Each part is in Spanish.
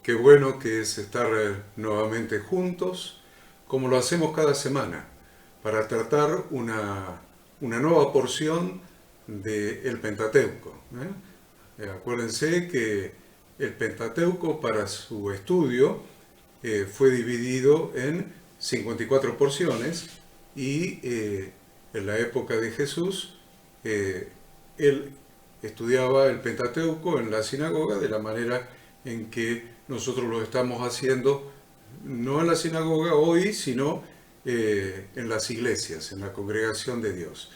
Qué bueno que es estar nuevamente juntos, como lo hacemos cada semana, para tratar una nueva porción del Pentateuco. Acuérdense que el Pentateuco para su estudio fue dividido en 54 porciones y en la época de Jesús eh, él estudiaba el Pentateuco en la sinagoga de la manera en que nosotros lo estamos haciendo, no en la sinagoga hoy, sino en las iglesias, en la congregación de Dios.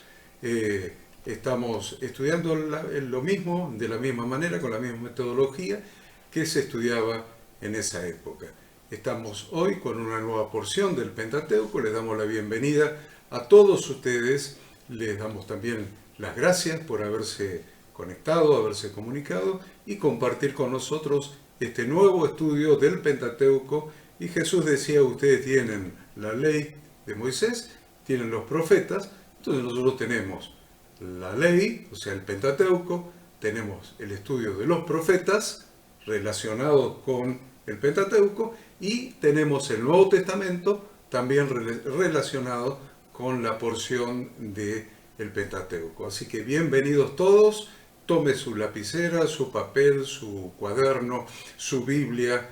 Estamos estudiando lo mismo, de la misma manera, con la misma metodología que se estudiaba en esa época. Estamos hoy con una nueva porción del Pentateuco, les damos la bienvenida a todos ustedes, les damos también las gracias por haberse conectado, haberse comunicado y compartir con nosotros este nuevo estudio del Pentateuco. Y Jesús decía, ustedes tienen la ley de Moisés, tienen los profetas, entonces nosotros tenemos la ley, o sea, el Pentateuco, tenemos el estudio de los profetas relacionados con el Pentateuco y tenemos el Nuevo Testamento también relacionado con la porción del Pentateuco. Así que bienvenidos todos, tome su lapicera, su papel, su cuaderno, su Biblia,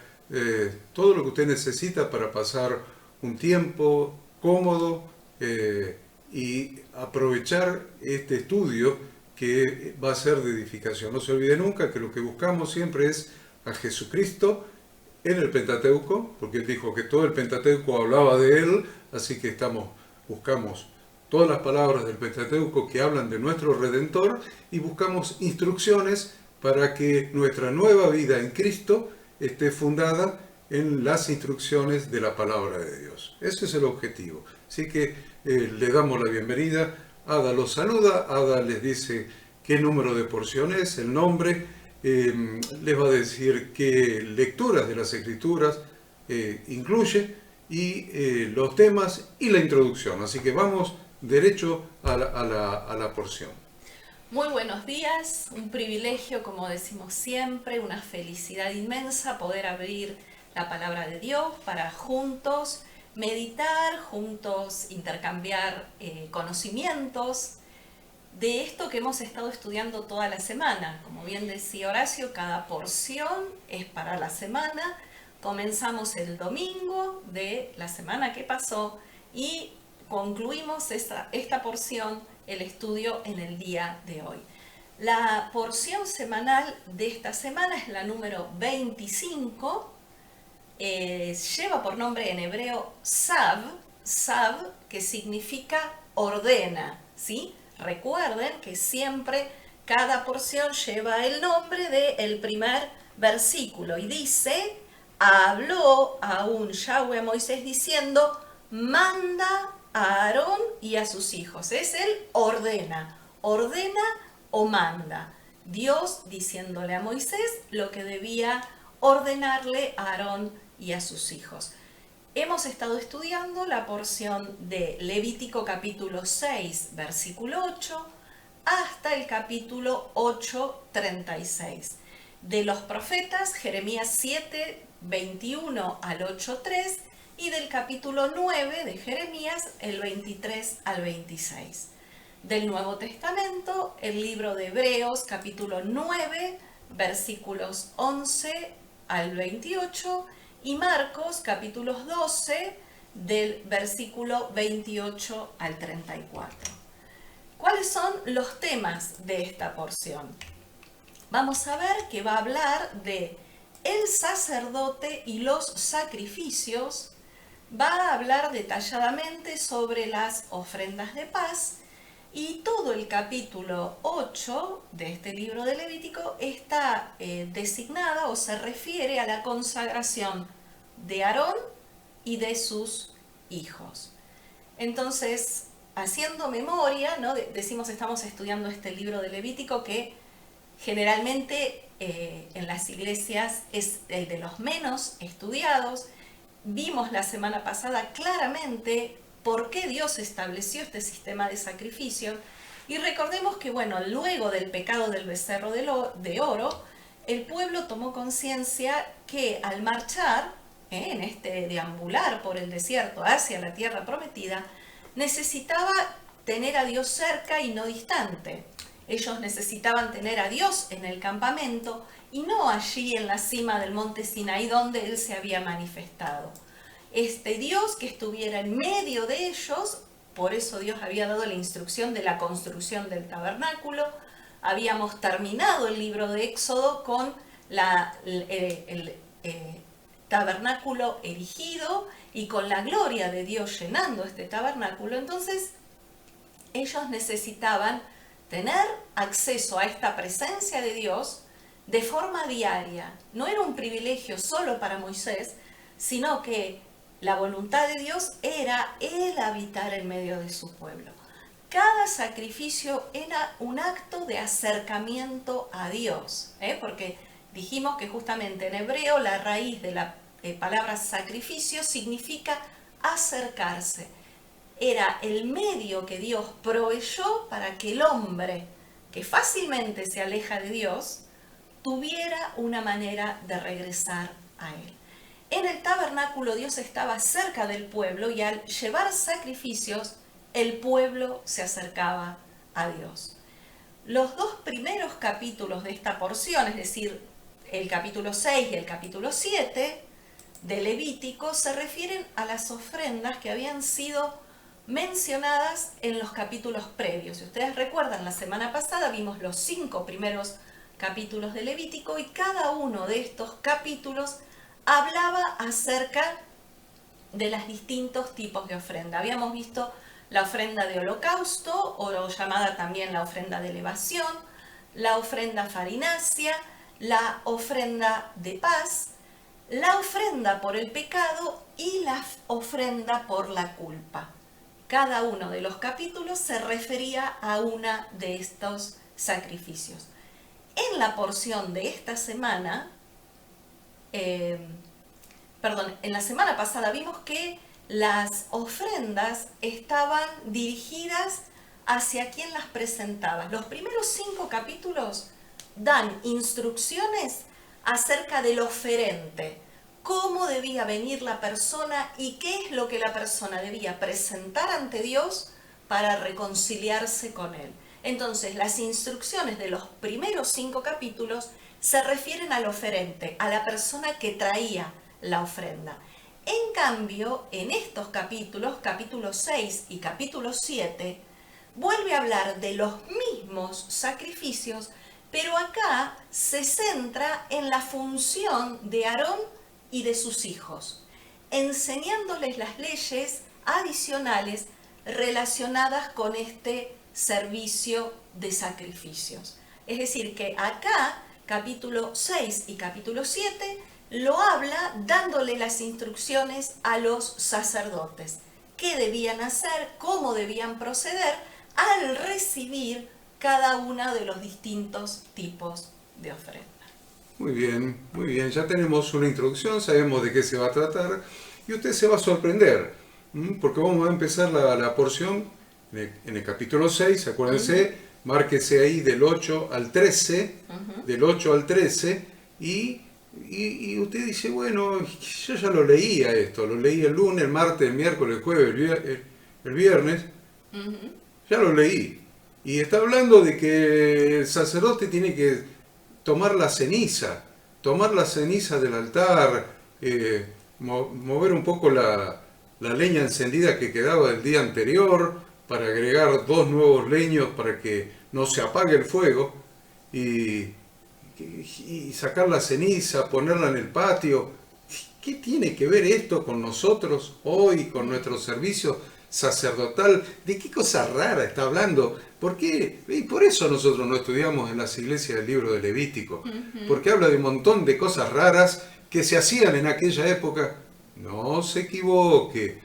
todo lo que usted necesita para pasar un tiempo cómodo y aprovechar este estudio que va a ser de edificación. No se olvide nunca que lo que buscamos siempre es a Jesucristo en el Pentateuco, porque él dijo que todo el Pentateuco hablaba de él, así que buscamos todas las palabras del Pentateuco que hablan de nuestro Redentor y buscamos instrucciones para que nuestra nueva vida en Cristo esté fundada en las instrucciones de la palabra de Dios. Ese es el objetivo. Así que le damos la bienvenida. Ada los saluda, Ada les dice qué número de porción es, el nombre, les va a decir qué lecturas de las Escrituras incluye y los temas y la introducción. Así que vamos derecho a la porción. Muy buenos días, un privilegio, como decimos siempre, una felicidad inmensa poder abrir la palabra de Dios para juntos meditar, juntos intercambiar conocimientos de esto que hemos estado estudiando toda la semana. Como bien decía Horacio, cada porción es para la semana. Comenzamos el domingo de la semana que pasó y concluimos esta porción, el estudio en el día de hoy. La porción semanal de esta semana es la número 25. Lleva por nombre en hebreo Sav, que significa ordena, ¿sí? Recuerden que siempre cada porción lleva el nombre del primer versículo y dice, habló aún Yahweh a Moisés diciendo, manda a Aarón y a sus hijos. Es el ordena o manda. Dios diciéndole a Moisés lo que debía ordenarle a Aarón y a sus hijos. Hemos estado estudiando la porción de Levítico capítulo 6, versículo 8, hasta el capítulo 8, 36. De los profetas, Jeremías 7, 21 al 8, 3, y del capítulo 9 de Jeremías, el 23 al 26. Del Nuevo Testamento, el libro de Hebreos, capítulo 9, versículos 11 al 28, y Marcos, capítulos 12, del versículo 28 al 34. ¿Cuáles son los temas de esta porción? Vamos a ver que va a hablar de el sacerdote y los sacrificios, va a hablar detalladamente sobre las ofrendas de paz, y todo el capítulo 8 de este libro de Levítico está designada o se refiere a la consagración de Aarón y de sus hijos. Entonces, haciendo memoria, ¿no? Decimos estamos estudiando este libro de Levítico que generalmente en las iglesias es el de los menos estudiados. Vimos la semana pasada claramente por qué Dios estableció este sistema de sacrificio. Y recordemos que, bueno, luego del pecado del becerro de oro, el pueblo tomó conciencia que al marchar, en este deambular por el desierto hacia la tierra prometida, necesitaba tener a Dios cerca y no distante. Ellos necesitaban tener a Dios en el campamento y no allí en la cima del monte Sinaí donde Él se había manifestado. Este Dios que estuviera en medio de ellos, por eso Dios había dado la instrucción de la construcción del tabernáculo. Habíamos terminado el libro de Éxodo con el tabernáculo erigido y con la gloria de Dios llenando este tabernáculo. Entonces ellos necesitaban tener acceso a esta presencia de Dios de forma diaria. No era un privilegio solo para Moisés, sino que la voluntad de Dios era el habitar en medio de su pueblo. Cada sacrificio era un acto de acercamiento a Dios, porque dijimos que justamente en hebreo la raíz de la palabra sacrificio significa acercarse. Era el medio que Dios proveyó para que el hombre, que fácilmente se aleja de Dios, tuviera una manera de regresar a Él. En el tabernáculo Dios estaba cerca del pueblo y al llevar sacrificios, el pueblo se acercaba a Dios. Los dos primeros capítulos de esta porción, es decir, el capítulo 6 y el capítulo 7 de Levítico, se refieren a las ofrendas que habían sido mencionadas en los capítulos previos. Si ustedes recuerdan, la semana pasada vimos los 5 primeros capítulos de Levítico y cada uno de estos capítulos hablaba acerca de los distintos tipos de ofrenda. Habíamos visto la ofrenda de holocausto, o llamada también la ofrenda de elevación, la ofrenda farinácea, la ofrenda de paz, la ofrenda por el pecado y la ofrenda por la culpa. Cada uno de los capítulos se refería a una de estos sacrificios. En la porción de esta semana, en la semana pasada vimos que las ofrendas estaban dirigidas hacia quien las presentaba. Los primeros 5 capítulos dan instrucciones acerca del oferente, cómo debía venir la persona y qué es lo que la persona debía presentar ante Dios para reconciliarse con Él. Entonces, las instrucciones de los primeros 5 capítulos se refieren al oferente, a la persona que traía la ofrenda. En cambio, en estos capítulos, capítulo 6 y capítulo 7, vuelve a hablar de los mismos sacrificios, pero acá se centra en la función de Aarón y de sus hijos, enseñándoles las leyes adicionales relacionadas con este servicio de sacrificios. Es decir, que acá, capítulo 6 y capítulo 7, lo habla dándole las instrucciones a los sacerdotes, qué debían hacer, cómo debían proceder al recibir cada uno de los distintos tipos de ofrenda. Muy bien, ya tenemos una introducción, sabemos de qué se va a tratar y usted se va a sorprender, porque vamos a empezar la porción en el capítulo 6, acuérdense, márquese ahí del 8 al 13, del 8 al 13, y usted dice, bueno, yo ya lo leía esto, lo leí el lunes, el martes, el miércoles, el jueves, el viernes, ya lo leí. Y está hablando de que el sacerdote tiene que tomar la ceniza del altar, mover un poco la leña encendida que quedaba del día anterior, para agregar 2 nuevos leños para que no se apague el fuego, y sacar la ceniza, ponerla en el patio. ¿Qué tiene que ver esto con nosotros hoy, con nuestro servicio sacerdotal? ¿De qué cosa rara está hablando? ¿Por qué? Y por eso nosotros no estudiamos en las iglesias el libro de Levítico, porque habla de un montón de cosas raras que se hacían en aquella época. No se equivoque,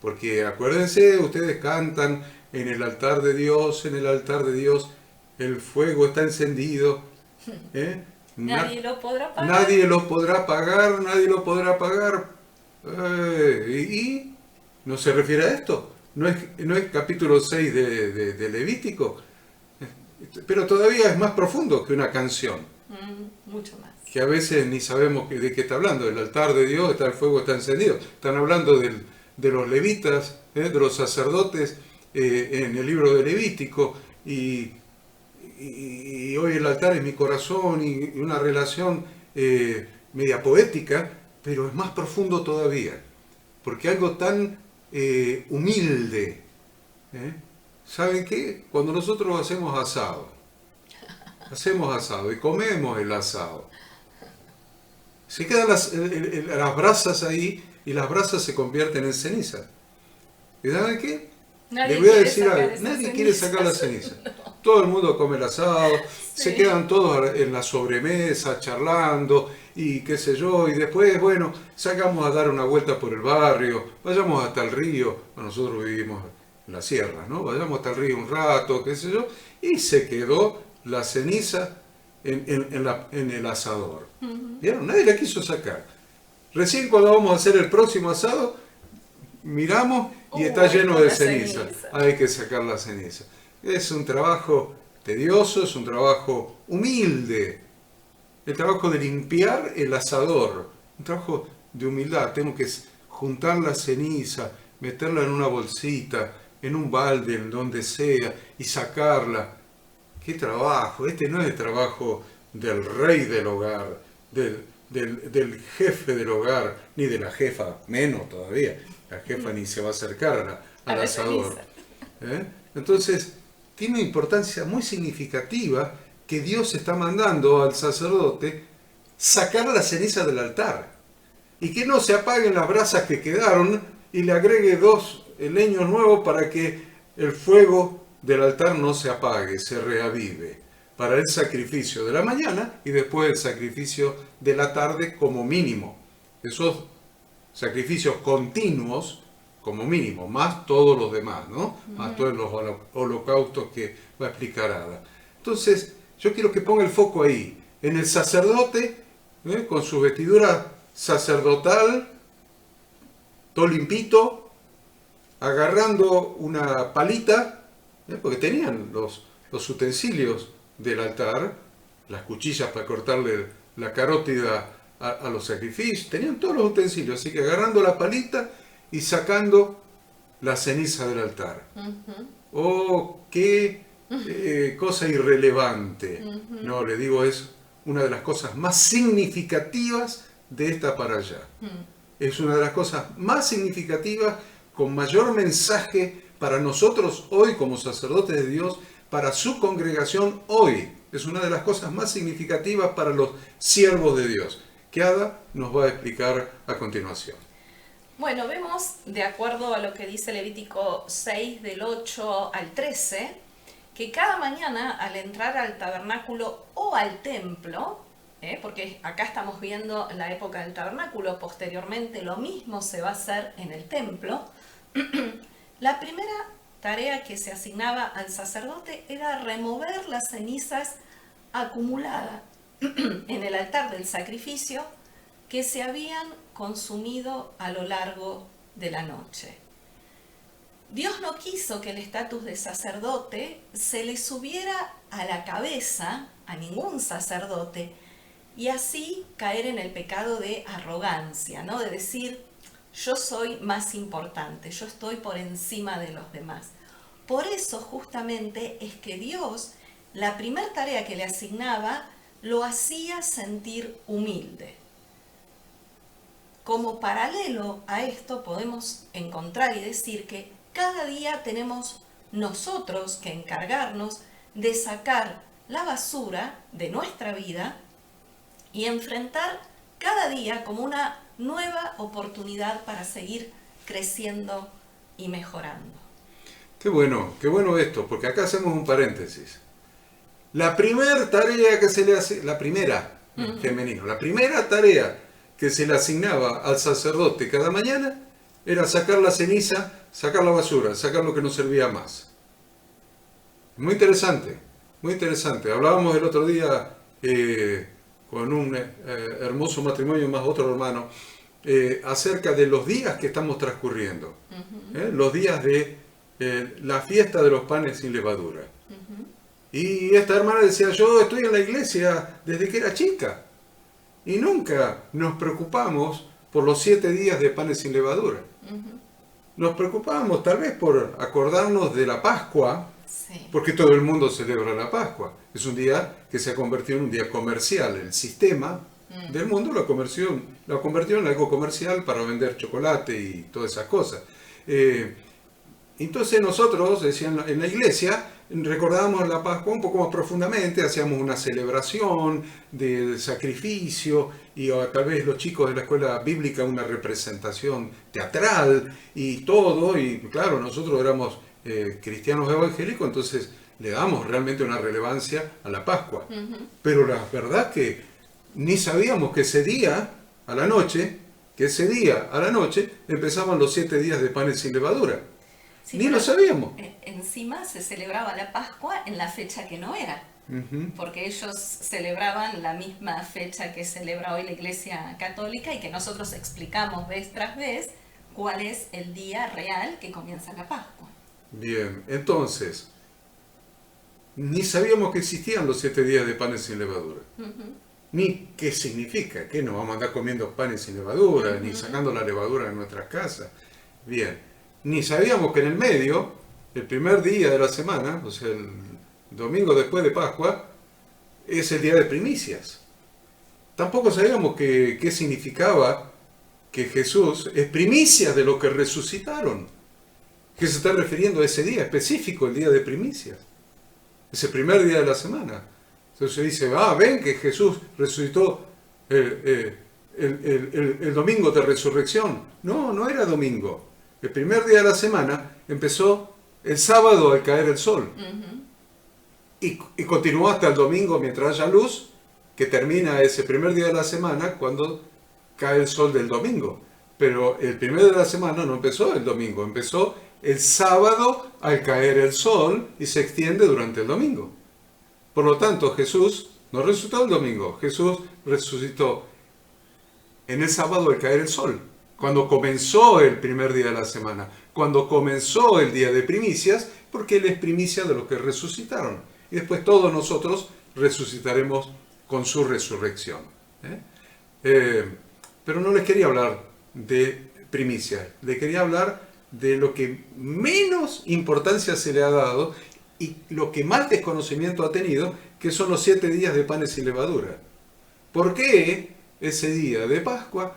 porque acuérdense, ustedes cantan en el altar de Dios, el fuego está encendido. Nadie lo podrá pagar. Nadie lo podrá pagar. ¿Y no se refiere a esto? ¿No es capítulo 6 de Levítico? pero todavía es más profundo que una canción. Mucho más. Que a veces ni sabemos de qué está hablando. El altar de Dios, está el fuego está encendido. Están hablando de los levitas, de los sacerdotes en el libro de Levítico. Y hoy el altar es mi corazón y una relación media poética, pero es más profundo todavía. Porque algo tan humilde. ¿Saben qué? Cuando nosotros hacemos asado y comemos el asado, se quedan las brasas ahí y las brasas se convierten en ceniza. ¿Y saben qué? Les voy a decir algo, nadie quiere sacar la ceniza. No. Todo el mundo come el asado, sí. Se quedan todos en la sobremesa charlando y qué sé yo, y después, bueno, sacamos a dar una vuelta por el barrio, vayamos hasta el río, nosotros vivimos en la sierra, ¿no? Vayamos hasta el río un rato, qué sé yo, y se quedó la ceniza en el asador. ¿Vieron? Nadie la quiso sacar. Recién cuando vamos a hacer el próximo asado, miramos y está lleno de ceniza. Hay que sacar la ceniza. Es un trabajo tedioso, es un trabajo humilde. El trabajo de limpiar el asador. Un trabajo de humildad. Tengo que juntar la ceniza, meterla en una bolsita, en un balde, en donde sea, y sacarla. ¡Qué trabajo! Este no es el trabajo del rey del hogar, del jefe del hogar, ni de la jefa, menos todavía. La jefa ni se va a acercar al asador. Entonces, tiene una importancia muy significativa que Dios está mandando al sacerdote sacar la ceniza del altar. Y que no se apaguen las brasas que quedaron y le agregue 2 leños nuevos para que el fuego del altar no se apague, se reavive. Para el sacrificio de la mañana y después el sacrificio de la tarde como mínimo. Esos sacrificios continuos como mínimo, más todos los demás, ¿no? Más todos los holocaustos que va a explicar Ada. Entonces, yo quiero que ponga el foco ahí, en el sacerdote, con su vestidura sacerdotal, todo limpito, agarrando una palita, porque tenían los utensilios del altar, las cuchillas para cortarle la carótida a los sacrificios, tenían todos los utensilios, así que agarrando la palita y sacando la ceniza del altar. ¡Oh, qué cosa irrelevante! No, le digo, es una de las cosas más significativas de esta para allá. Es una de las cosas más significativas, con mayor mensaje para nosotros hoy como sacerdotes de Dios, para su congregación hoy. Es una de las cosas más significativas para los siervos de Dios, que Ada nos va a explicar a continuación. Bueno, vemos, de acuerdo a lo que dice Levítico 6, del 8 al 13, que cada mañana al entrar al tabernáculo o al templo, porque acá estamos viendo la época del tabernáculo, posteriormente lo mismo se va a hacer en el templo, la primera tarea que se asignaba al sacerdote era remover las cenizas acumuladas en el altar del sacrificio que se habían consumido a lo largo de la noche. Dios no quiso que el estatus de sacerdote se le subiera a la cabeza a ningún sacerdote y así caer en el pecado de arrogancia, ¿no? De decir, yo soy más importante, yo estoy por encima de los demás. Por eso justamente es que Dios, la primera tarea que le asignaba, lo hacía sentir humilde. Como paralelo a esto podemos encontrar y decir que cada día tenemos nosotros que encargarnos de sacar la basura de nuestra vida y enfrentar cada día como una nueva oportunidad para seguir creciendo y mejorando. Qué bueno esto, porque acá hacemos un paréntesis. La primera tarea que se le hace, la primera, femenino, la primera tarea que se le asignaba al sacerdote cada mañana era sacar la ceniza, sacar la basura, sacar lo que no servía más. Muy interesante, muy interesante. Hablábamos el otro día con un hermoso matrimonio más otro hermano acerca de los días que estamos transcurriendo, los días de la fiesta de los panes sin levadura. Y esta hermana decía, yo estoy en la iglesia desde que era chica y nunca nos preocupamos por los 7 días de panes sin levadura. Nos preocupamos tal vez por acordarnos de la Pascua, Sí. porque todo el mundo celebra la Pascua. Es un día que se ha convertido en un día comercial. El sistema del mundo lo convirtió en algo comercial para vender chocolate y todas esas cosas. Entonces nosotros, decían en la iglesia, recordábamos la Pascua un poco más profundamente, hacíamos una celebración del sacrificio y tal vez los chicos de la escuela bíblica una representación teatral y todo, y claro, nosotros éramos cristianos evangélicos, entonces le damos realmente una relevancia a la Pascua. Pero la verdad que ni sabíamos que ese día a la noche, empezaban los 7 días de panes sin levadura. Sí, Ni pero lo sabíamos. Encima se celebraba la Pascua en la fecha que no era, Ujú. porque ellos celebraban la misma fecha que celebra hoy la Iglesia Católica y que nosotros explicamos vez tras vez cuál es el día real que comienza la Pascua. Bien, entonces, ni sabíamos que existían los 7 días de panes sin levadura. Ni qué significa, que no vamos a andar comiendo panes sin levadura, ni sacando la levadura de nuestras casas. Bien, ni sabíamos que en el medio, el primer día de la semana, o sea, el domingo después de Pascua, es el día de primicias. Tampoco sabíamos qué significaba que Jesús es primicia de lo que resucitaron. Que se está refiriendo a ese día específico, el día de primicias. Ese primer día de la semana. Entonces se dice, ven que Jesús resucitó el domingo de resurrección. No, no era domingo. El primer día de la semana empezó el sábado al caer el sol. Y continuó hasta el domingo mientras haya luz, que termina ese primer día de la semana cuando cae el sol del domingo. Pero el primer día de la semana no empezó el domingo, empezó el sábado al caer el sol y se extiende durante el domingo. Por lo tanto, Jesús no resucitó el domingo, Jesús resucitó en el sábado al caer el sol, cuando comenzó el primer día de la semana, cuando comenzó el día de primicias, porque Él es primicia de los que resucitaron. Y después todos nosotros resucitaremos con su resurrección. Pero no les quería hablar de primicias, les quería hablar de lo que menos importancia se le ha dado y lo que más desconocimiento ha tenido, que son los 7 días de panes sin levadura. ¿Por qué ese día de Pascua,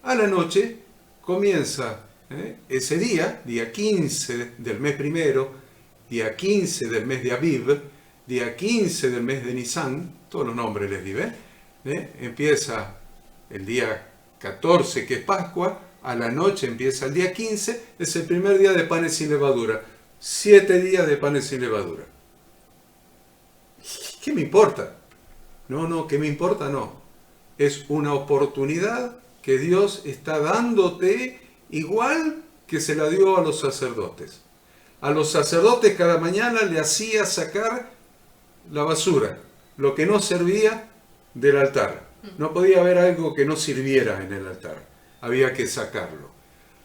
a la noche, comienza ese día 15 del mes primero, día 15 del mes de Aviv, día 15 del mes de Nisan, todos los nombres les di, empieza el día 14, que es Pascua, a la noche empieza el día 15, es el primer día de panes sin levadura. 7 días de panes sin levadura. ¿Qué me importa? No, ¿qué me importa? No. Es una oportunidad que Dios está dándote igual que se la dio a los sacerdotes. A los sacerdotes cada mañana le hacía sacar la basura, lo que no servía del altar. No podía haber algo que no sirviera en el altar. Había que sacarlo.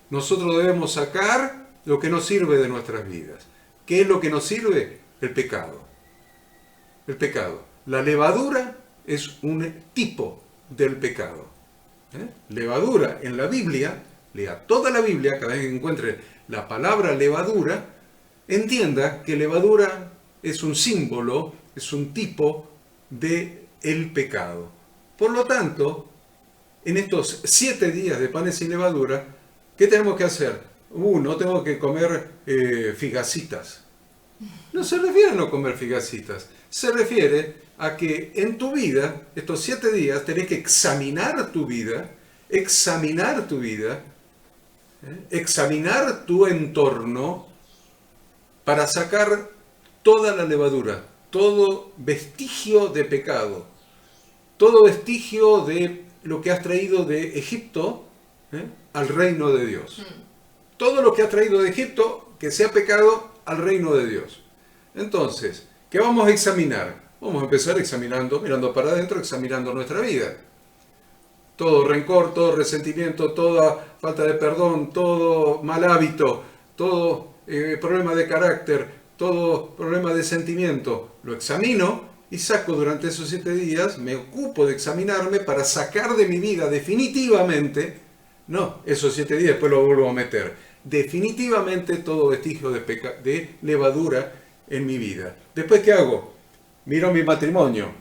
Nosotros debemos sacar lo que nos sirve de nuestras vidas. ¿Qué es lo que nos sirve? El pecado. El pecado. La levadura es un tipo del pecado. Levadura en la Biblia, lea toda la Biblia, cada vez que encuentre la palabra levadura, entienda que levadura es un símbolo, es un tipo del pecado. Por lo tanto, en estos 7 días de panes sin levadura, ¿qué tenemos que hacer? No tengo que comer figacitas. No se refiere a no comer figacitas. Se refiere a que en tu vida, estos 7 días, tenés que examinar tu vida, examinar tu entorno para sacar toda la levadura, todo vestigio de pecado, todo vestigio de lo que has traído de Egipto al reino de Dios. Todo lo que has traído de Egipto, que sea pecado, al reino de Dios. Entonces, ¿qué vamos a examinar? Vamos a empezar examinando, mirando para adentro, examinando nuestra vida. Todo rencor, todo resentimiento, toda falta de perdón, todo mal hábito, todo problema de carácter, todo problema de sentimiento, lo examino y saco durante esos 7 días, me ocupo de examinarme para sacar de mi vida definitivamente, no, esos 7 días después lo vuelvo a meter, definitivamente todo vestigio de levadura en mi vida. Después, ¿qué hago? Miro mi matrimonio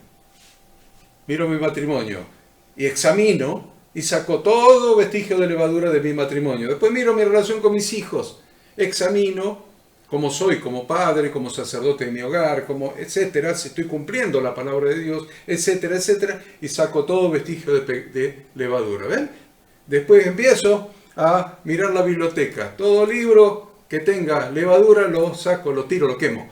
y examino y saco todo vestigio de levadura de mi matrimonio. Después miro mi relación con mis hijos, examino cómo soy como padre, como sacerdote de mi hogar, como etcétera, si estoy cumpliendo la palabra de Dios, etcétera, etcétera, y saco todo vestigio de levadura. ¿Ven? Después empiezo a mirar la biblioteca. Todo libro que tenga levadura lo saco, lo tiro, lo quemo.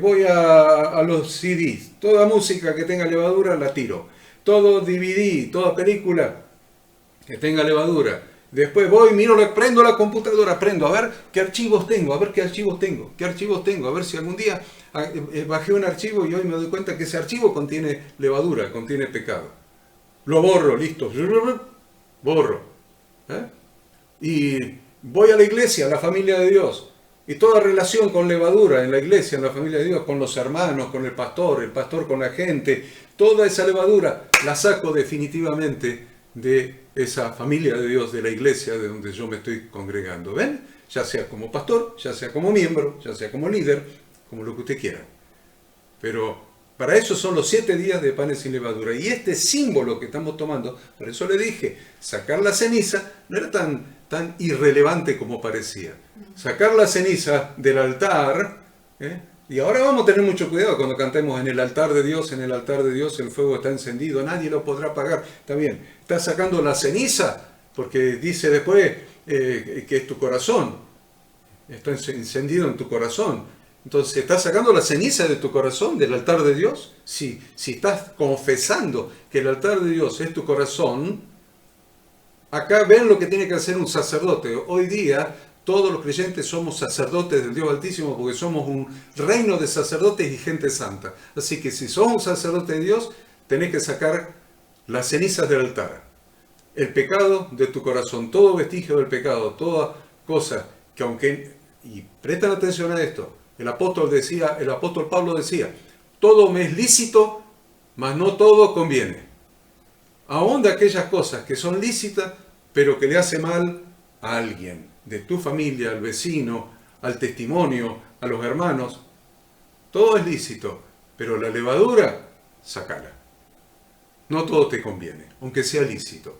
Voy a los CDs. Toda música que tenga levadura la tiro. Todo DVD, toda película que tenga levadura. Después voy, prendo la computadora, prendo a ver qué archivos tengo, a ver si algún día bajé un archivo y hoy me doy cuenta que ese archivo contiene levadura, contiene pecado. Lo borro, listo. Borro. Y voy a la iglesia, a la familia de Dios. Y toda relación con levadura en la iglesia, en la familia de Dios, con los hermanos, con el pastor con la gente, toda esa levadura la saco definitivamente de esa familia de Dios, de la iglesia de donde yo me estoy congregando. ¿Ven? Ya sea como pastor, ya sea como miembro, ya sea como líder, como lo que usted quiera. Pero para eso son los 7 días de panes sin levadura. Y este símbolo que estamos tomando, por eso le dije, sacar la ceniza no era tan irrelevante como parecía. Sacar la ceniza del altar, y ahora vamos a tener mucho cuidado cuando cantemos en el altar de Dios el fuego está encendido, nadie lo podrá apagar. Está bien, está sacando la ceniza, porque dice después que es tu corazón, está encendido en tu corazón. Entonces, ¿estás sacando la ceniza de tu corazón, del altar de Dios? Si estás confesando que el altar de Dios es tu corazón, acá ven lo que tiene que hacer un sacerdote. Hoy día todos los creyentes somos sacerdotes del Dios Altísimo porque somos un reino de sacerdotes y gente santa. Así que si sos un sacerdote de Dios, tenés que sacar las cenizas del altar. El pecado de tu corazón, todo vestigio del pecado, toda cosa que aunque... Y prestan atención a esto. El apóstol Pablo decía, todo me es lícito, mas no todo conviene. Aún de aquellas cosas que son lícitas, pero que le hace mal a alguien, de tu familia, al vecino, al testimonio, a los hermanos. Todo es lícito, pero la levadura, sácala. No todo te conviene, aunque sea lícito.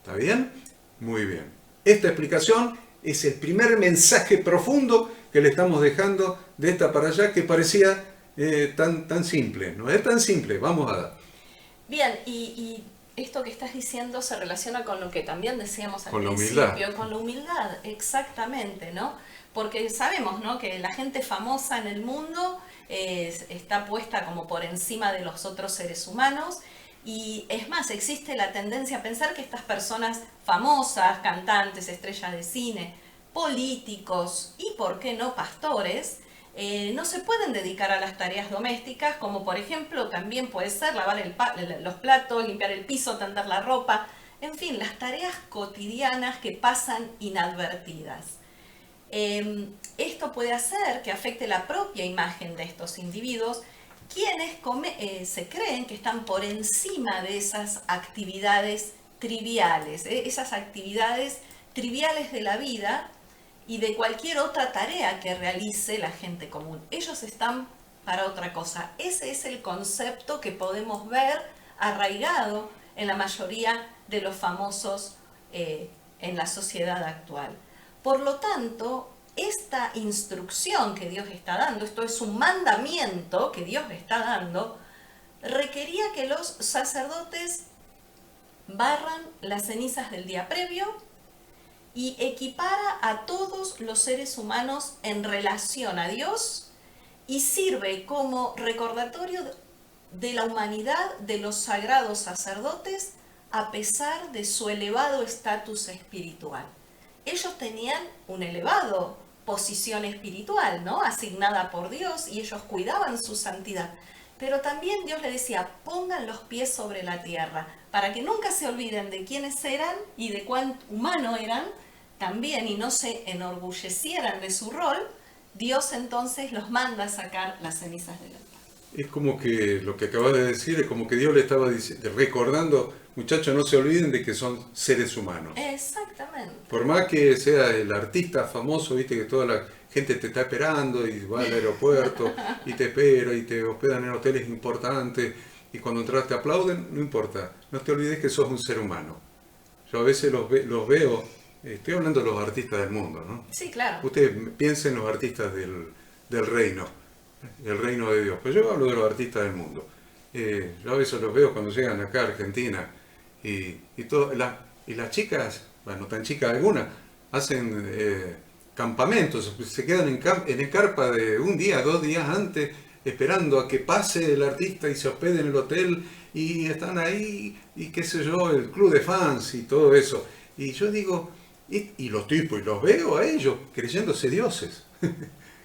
¿Está bien? Muy bien. Esta explicación es el primer mensaje profundo que le estamos dejando de esta para allá, que parecía tan simple. No es tan simple, vamos a dar. Bien, y esto que estás diciendo se relaciona con lo que también decíamos al principio, humildad. Con la humildad, exactamente, ¿no? Porque sabemos, ¿no?, que la gente famosa en el mundo está puesta como por encima de los otros seres humanos. Y es más, existe la tendencia a pensar que estas personas famosas, cantantes, estrellas de cine, políticos y, ¿por qué no, pastores, no se pueden dedicar a las tareas domésticas, como por ejemplo también puede ser lavar los platos, limpiar el piso, tender la ropa, en fin, las tareas cotidianas que pasan inadvertidas. Esto puede hacer que afecte la propia imagen de estos individuos, quienes se creen que están por encima de esas actividades triviales, esas actividades triviales de la vida y de cualquier otra tarea que realice la gente común. Ellos están para otra cosa. Ese es el concepto que podemos ver arraigado en la mayoría de los famosos en la sociedad actual. Por lo tanto, esta instrucción que Dios está dando, esto es un mandamiento que Dios le está dando, requería que los sacerdotes barran las cenizas del día previo y equipara a todos los seres humanos en relación a Dios y sirve como recordatorio de la humanidad de los sagrados sacerdotes a pesar de su elevado estatus espiritual. Ellos tenían un elevado posición espiritual, ¿no?, asignada por Dios, y ellos cuidaban su santidad. Pero también Dios les decía, pongan los pies sobre la tierra, para que nunca se olviden de quiénes eran y de cuán humano eran también, y no se enorgullecieran de su rol, Dios entonces los manda a sacar las cenizas del altar. Es como que lo que acabas de decir es como que Dios le estaba recordando, muchachos, no se olviden de que son seres humanos. Exactamente. Por más que sea el artista famoso, viste que toda la gente te está esperando y va al aeropuerto y te espera y te hospedan en hoteles importantes y cuando entras te aplauden, no importa, no te olvides que sos un ser humano. Yo a veces los veo, estoy hablando de los artistas del mundo, ¿no? Sí, claro. Ustedes piensen en los artistas del reino, el reino de Dios, pero yo hablo de los artistas del mundo. Yo a veces los veo cuando llegan acá a Argentina y las chicas, bueno, no tan chicas algunas, hacen campamentos, se quedan en el carpa de un día, 2 días antes, esperando a que pase el artista y se hospede en el hotel y están ahí y qué sé yo, el club de fans y todo eso. Y yo digo, y los tipos, y los veo a ellos creyéndose dioses,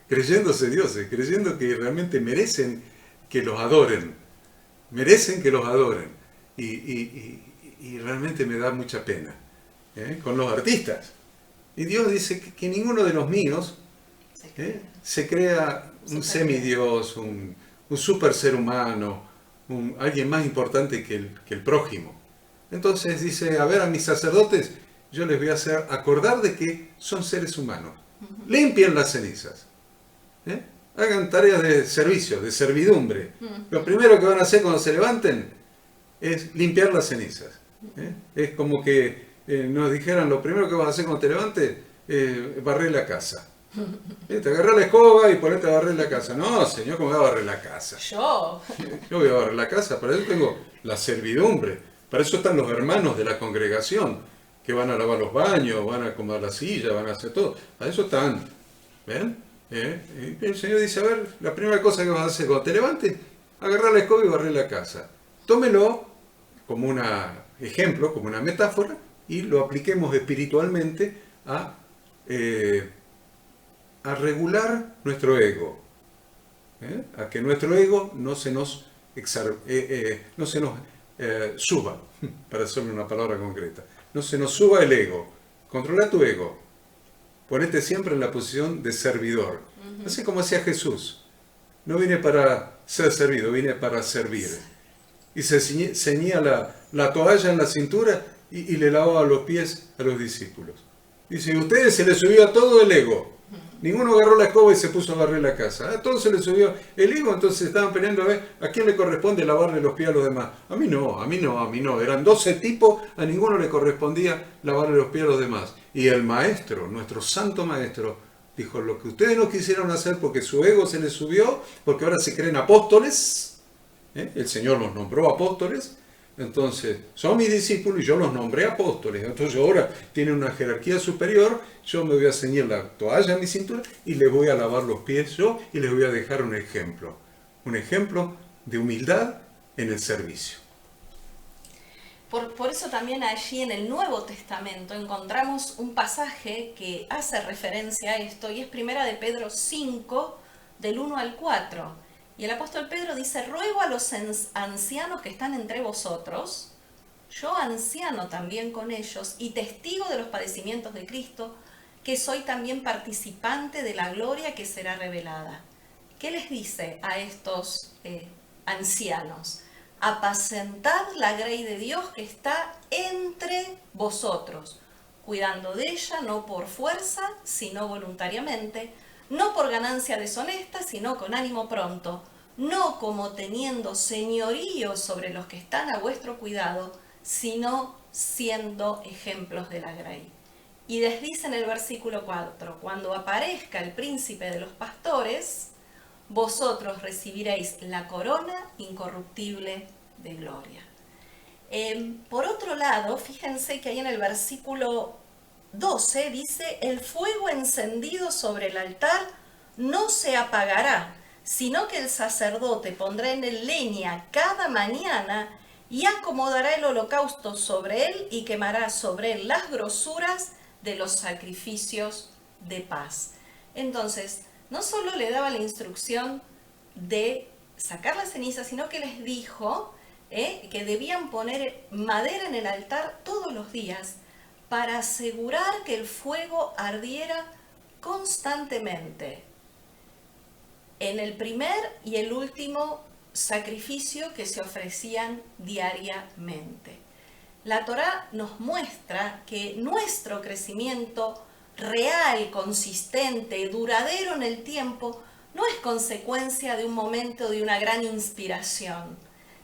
creyendo que realmente merecen que los adoren, y realmente me da mucha pena con los artistas. Y Dios dice que ninguno de los míos se crea un semidios, un super ser humano, alguien más importante que el prójimo. Entonces dice, a ver, a mis sacerdotes, yo les voy a hacer acordar de que son seres humanos. Limpien las cenizas. Hagan tareas de servicio, de servidumbre. Lo primero que van a hacer cuando se levanten es limpiar las cenizas. Es como que nos dijeran, lo primero que vas a hacer cuando te levantes es barrer la casa. Te agarrás la escoba y ponete a barrer la casa. No, señor, ¿cómo voy a barrer la casa? Yo voy a barrer la casa, para eso tengo la servidumbre. Para eso están los hermanos de la congregación, que van a lavar los baños, van a acomodar la silla, van a hacer todo. Para eso están. ¿Ven? Y el Señor dice, a ver, la primera cosa que vas a hacer cuando te levantes, agarrar la escoba y barrer la casa. Tómelo como un ejemplo, como una metáfora, y lo apliquemos espiritualmente a regular nuestro ego. A que nuestro ego no se nos suba, para hacerle una palabra concreta. No se nos suba el ego. Controla tu ego. Ponete siempre en la posición de servidor. Así como hacía Jesús. No vine para ser servido, vine para servir. Y se ceñía la toalla en la cintura y le lavaba los pies a los discípulos. Dice, a ustedes se les subió a todo el ego. Ninguno agarró la escoba y se puso a barrer la casa. A todos se les subió el ego, entonces estaban peleando a ver a quién le corresponde lavarle los pies a los demás. A mí no. Eran 12 tipos, a ninguno le correspondía lavarle los pies a los demás. Y el maestro, nuestro santo maestro, dijo, lo que ustedes no quisieron hacer porque su ego se les subió, porque ahora se creen apóstoles, el Señor los nombró apóstoles, entonces son mis discípulos y yo los nombré apóstoles, entonces ahora tienen una jerarquía superior, yo me voy a ceñir la toalla a mi cintura y les voy a lavar los pies yo y les voy a dejar un ejemplo de humildad en el servicio. Por eso también allí en el Nuevo Testamento encontramos un pasaje que hace referencia a esto y es Primera de Pedro 5, del 1 al 4. Y el apóstol Pedro dice, ruego a los ancianos que están entre vosotros, yo anciano también con ellos y testigo de los padecimientos de Cristo, que soy también participante de la gloria que será revelada. ¿Qué les dice a estos ancianos? Apacentad la grey de Dios que está entre vosotros, cuidando de ella no por fuerza, sino voluntariamente, no por ganancia deshonesta, sino con ánimo pronto, no como teniendo señorío sobre los que están a vuestro cuidado, sino siendo ejemplos de la grey. Y les dice en el versículo 4, cuando aparezca el príncipe de los pastores, vosotros recibiréis la corona incorruptible de gloria. Por otro lado, fíjense que ahí en el versículo 12 dice, el fuego encendido sobre el altar no se apagará, sino que el sacerdote pondrá en él leña cada mañana y acomodará el holocausto sobre él y quemará sobre él las grosuras de los sacrificios de paz. Entonces, no solo le daba la instrucción de sacar la ceniza, sino que les dijo que debían poner madera en el altar todos los días para asegurar que el fuego ardiera constantemente. en el primer y el último sacrificio que se ofrecían diariamente. La Torá nos muestra que nuestro crecimiento real, consistente, duradero en el tiempo, no es consecuencia de un momento de una gran inspiración,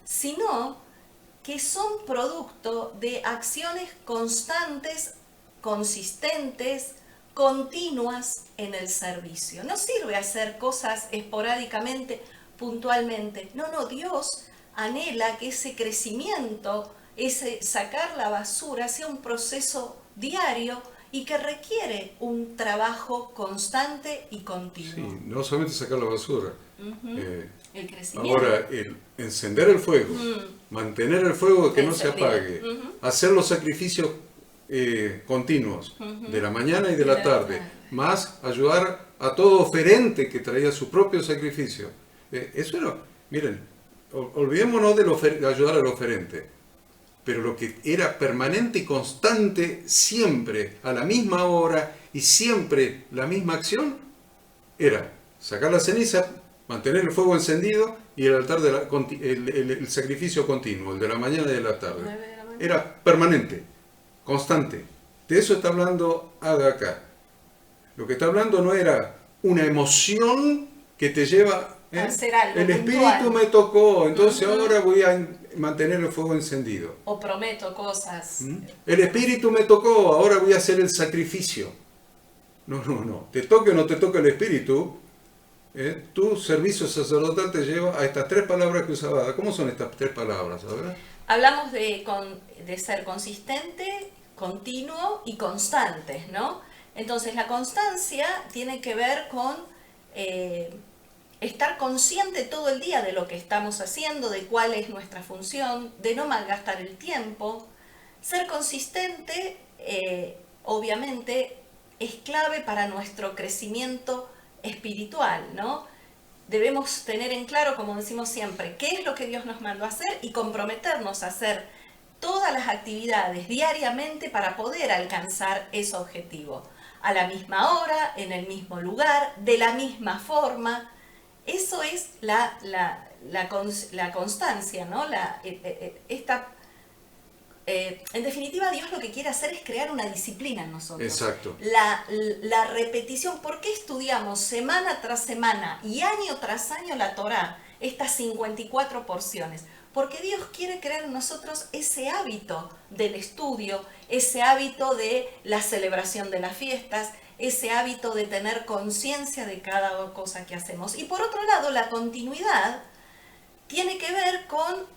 sino que son producto de acciones constantes, consistentes, continuas en el servicio. No sirve hacer cosas esporádicamente, puntualmente. No, Dios anhela que ese crecimiento, ese sacar la basura, sea un proceso diario y que requiere un trabajo constante y continuo. Sí, no solamente sacar la basura. El crecimiento. Ahora, el encender el fuego, mantener el fuego que no se apague, hacer los sacrificios continuos de la mañana y de la tarde, más ayudar a todo oferente que traía su propio sacrificio. Eso era, miren, olvidémonos de ayudar al oferente. Pero lo que era permanente y constante siempre, a la misma hora y siempre la misma acción, era sacar la ceniza, mantener el fuego encendido y el altar el sacrificio continuo, el de la mañana y de la tarde. Era permanente, constante. De eso está hablando Ada acá. Lo que está hablando no era una emoción que te lleva... a hacer algo el puntual. espíritu me tocó, entonces ahora voy a mantener el fuego encendido. O prometo cosas. El espíritu me tocó, ahora voy a hacer el sacrificio. No. Te toque o no te toque el espíritu, tu servicio sacerdotal te lleva a estas tres palabras que usaba Ada. ¿Cómo son estas tres palabras? ¿Verdad? Hablamos de ser consistente, continuo y constante, ¿no? Entonces la constancia tiene que ver con estar consciente todo el día de lo que estamos haciendo, de cuál es nuestra función, de no malgastar el tiempo. Ser consistente, obviamente, es clave para nuestro crecimiento espiritual, ¿no? Debemos tener en claro, como decimos siempre, qué es lo que Dios nos mandó a hacer y comprometernos a hacer todas las actividades diariamente para poder alcanzar ese objetivo. A la misma hora, en el mismo lugar, de la misma forma. Eso es la constancia, ¿no? En definitiva, Dios lo que quiere hacer es crear una disciplina en nosotros. Exacto. La repetición. ¿Por qué estudiamos semana tras semana y año tras año la Torá? Estas 54 porciones. Porque Dios quiere crear en nosotros ese hábito del estudio, ese hábito de la celebración de las fiestas, ese hábito de tener conciencia de cada cosa que hacemos. Y por otro lado, la continuidad tiene que ver con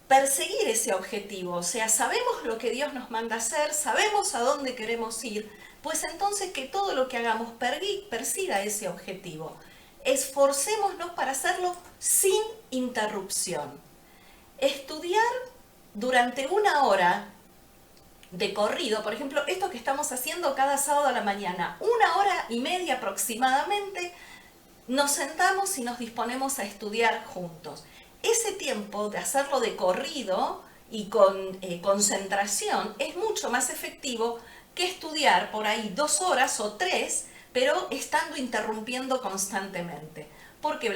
perseguir ese objetivo. O sea, sabemos lo que Dios nos manda hacer, sabemos a dónde queremos ir, pues entonces que todo lo que hagamos persiga ese objetivo. Esforcémonos para hacerlo sin interrupción. Estudiar durante una hora de corrido, por ejemplo, esto que estamos haciendo cada sábado a la mañana, 1 hora y media aproximadamente, nos sentamos y nos disponemos a estudiar juntos. Ese tiempo de hacerlo de corrido y con concentración es mucho más efectivo que estudiar por ahí 2 horas o 3, pero estando interrumpiendo constantemente. Porque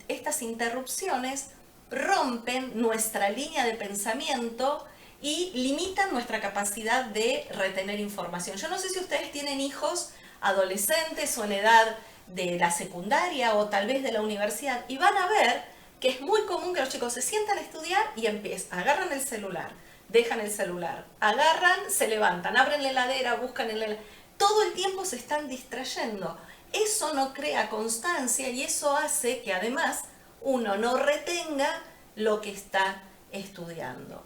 estas interrupciones rompen nuestra línea de pensamiento y limitan nuestra capacidad de retener información. Yo no sé si ustedes tienen hijos adolescentes o en edad de la secundaria o tal vez de la universidad, y van a ver que es muy común que los chicos se sientan a estudiar y agarran el celular, dejan el celular, agarran, se levantan, abren la heladera, buscan el heladera. Todo el tiempo se están distrayendo. Eso no crea constancia y eso hace que además uno no retenga lo que está estudiando.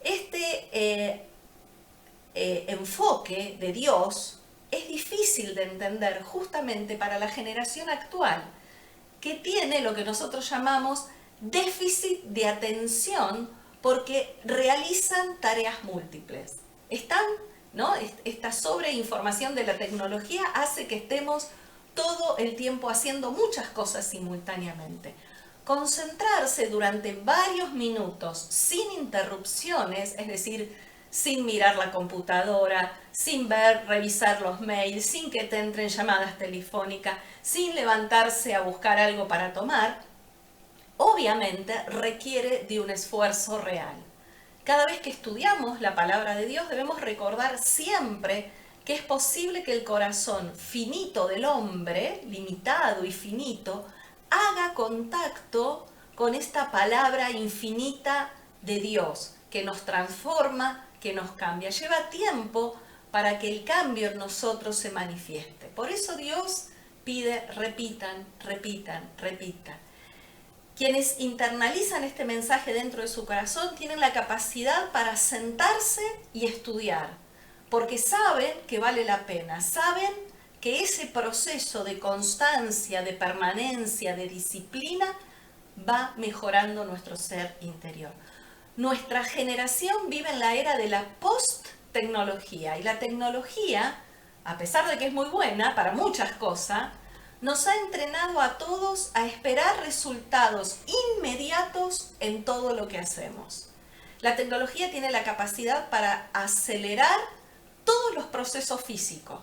Este enfoque de Dios es difícil de entender justamente para la generación actual, que tiene lo que nosotros llamamos déficit de atención porque realizan tareas múltiples. ¿No? Esta sobreinformación de la tecnología hace que estemos todo el tiempo haciendo muchas cosas simultáneamente. Concentrarse durante varios minutos sin interrupciones, es decir, sin mirar la computadora, sin revisar los mails, sin que te entren llamadas telefónicas, sin levantarse a buscar algo para tomar, obviamente requiere de un esfuerzo real. Cada vez que estudiamos la palabra de Dios debemos recordar siempre que es posible que el corazón finito del hombre, limitado y finito, haga contacto con esta palabra infinita de Dios, que nos transforma, que nos cambia. Lleva tiempo para que el cambio en nosotros se manifieste. Por eso Dios pide, repitan, repitan, repitan. Quienes internalizan este mensaje dentro de su corazón tienen la capacidad para sentarse y estudiar, porque saben que vale la pena, saben que ese proceso de constancia, de permanencia, de disciplina, va mejorando nuestro ser interior. Nuestra generación vive en la era de la post-tecnología, y la tecnología, a pesar de que es muy buena para muchas cosas, nos ha entrenado a todos a esperar resultados inmediatos en todo lo que hacemos. La tecnología tiene la capacidad para acelerar todos los procesos físicos,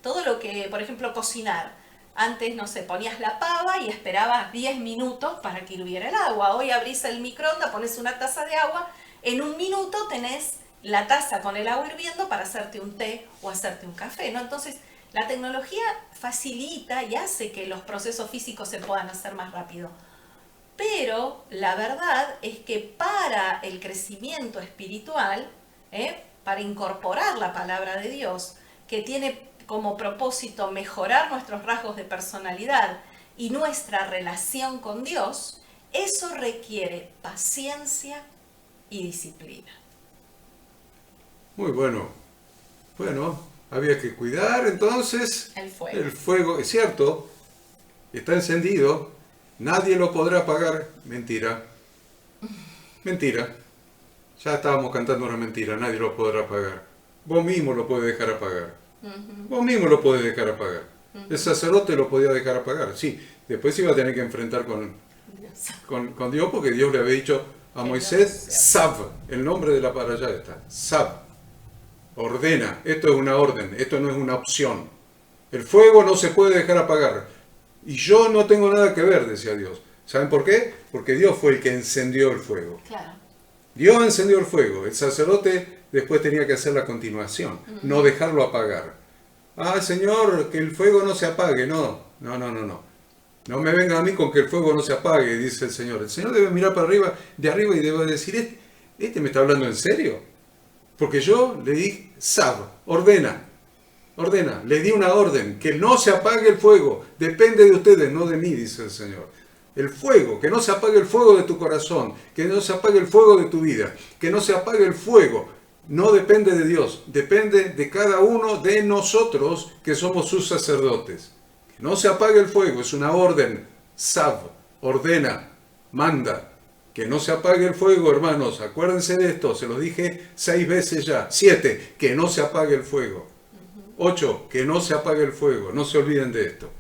todo lo que, por ejemplo, cocinar. Antes, no sé, ponías la pava y esperabas 10 minutos para que hirviera el agua. Hoy abrís el microondas, pones una taza de agua, en un minuto tenés la taza con el agua hirviendo para hacerte un té o hacerte un café, ¿no? Entonces, la tecnología facilita y hace que los procesos físicos se puedan hacer más rápido. Pero la verdad es que para el crecimiento espiritual, para incorporar la palabra de Dios, que tiene como propósito mejorar nuestros rasgos de personalidad y nuestra relación con Dios, eso requiere paciencia y disciplina. Muy bueno. Bueno, había que cuidar entonces el fuego. Es cierto, está encendido, nadie lo podrá apagar. Mentira. Mentira. Ya estábamos cantando una mentira, nadie lo podrá apagar. Vos mismo lo podés dejar apagar. Vos mismo lo podés dejar apagar. El sacerdote lo podía dejar apagar, sí. Después iba a tener que enfrentar con Dios, porque Dios le había dicho a Moisés, Sab, el nombre de la palabra ya está, Sab, ordena, esto es una orden, esto no es una opción. El fuego no se puede dejar apagar. Y yo no tengo nada que ver, decía Dios. ¿Saben por qué? Porque Dios fue el que encendió el fuego. Claro. Dios encendió el fuego, el sacerdote después tenía que hacer la continuación, no dejarlo apagar. Ah, Señor, que el fuego no se apague. No. No me venga a mí con que el fuego no se apague, dice el Señor. El Señor debe mirar para arriba, de arriba, y debe decir, ¿este me está hablando en serio? Porque yo le di, ordena, le di una orden, que no se apague el fuego, depende de ustedes, no de mí, dice el Señor. El fuego, que no se apague el fuego de tu corazón, que no se apague el fuego de tu vida, que no se apague el fuego, no depende de Dios, depende de cada uno de nosotros que somos sus sacerdotes. Que no se apague el fuego, es una orden, ordena, manda. Que no se apague el fuego, hermanos, acuérdense de esto, se los dije 6 veces ya. 7, que no se apague el fuego. 8, que no se apague el fuego, no se olviden de esto.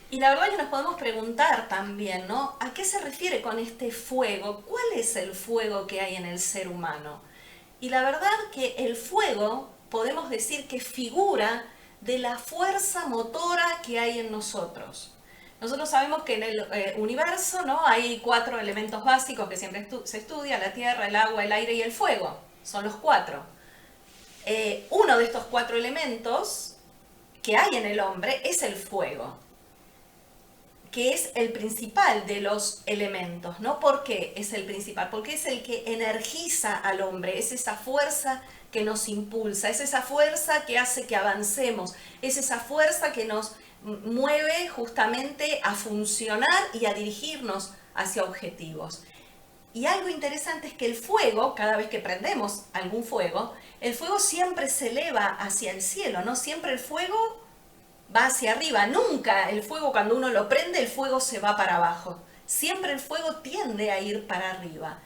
Y la verdad es que nos podemos preguntar también, ¿no? ¿A qué se refiere con este fuego? ¿Cuál es el fuego que hay en el ser humano? Y la verdad que el fuego, podemos decir que figura de la fuerza motora que hay en nosotros. Nosotros sabemos que en el universo, ¿no?, hay 4 elementos básicos que siempre se estudia: la tierra, el agua, el aire y el fuego. Son los 4. Uno de estos 4 elementos que hay en el hombre es el fuego, que es el principal de los elementos, ¿no? ¿Por qué es el principal? Porque es el que energiza al hombre, es esa fuerza que nos impulsa, es esa fuerza que hace que avancemos, es esa fuerza que nos mueve justamente a funcionar y a dirigirnos hacia objetivos. Y algo interesante es que el fuego, cada vez que prendemos algún fuego, el fuego siempre se eleva hacia el cielo, ¿no? Siempre el fuego va hacia arriba. Nunca el fuego, cuando uno lo prende, el fuego se va para abajo. Siempre el fuego tiende a ir para arriba.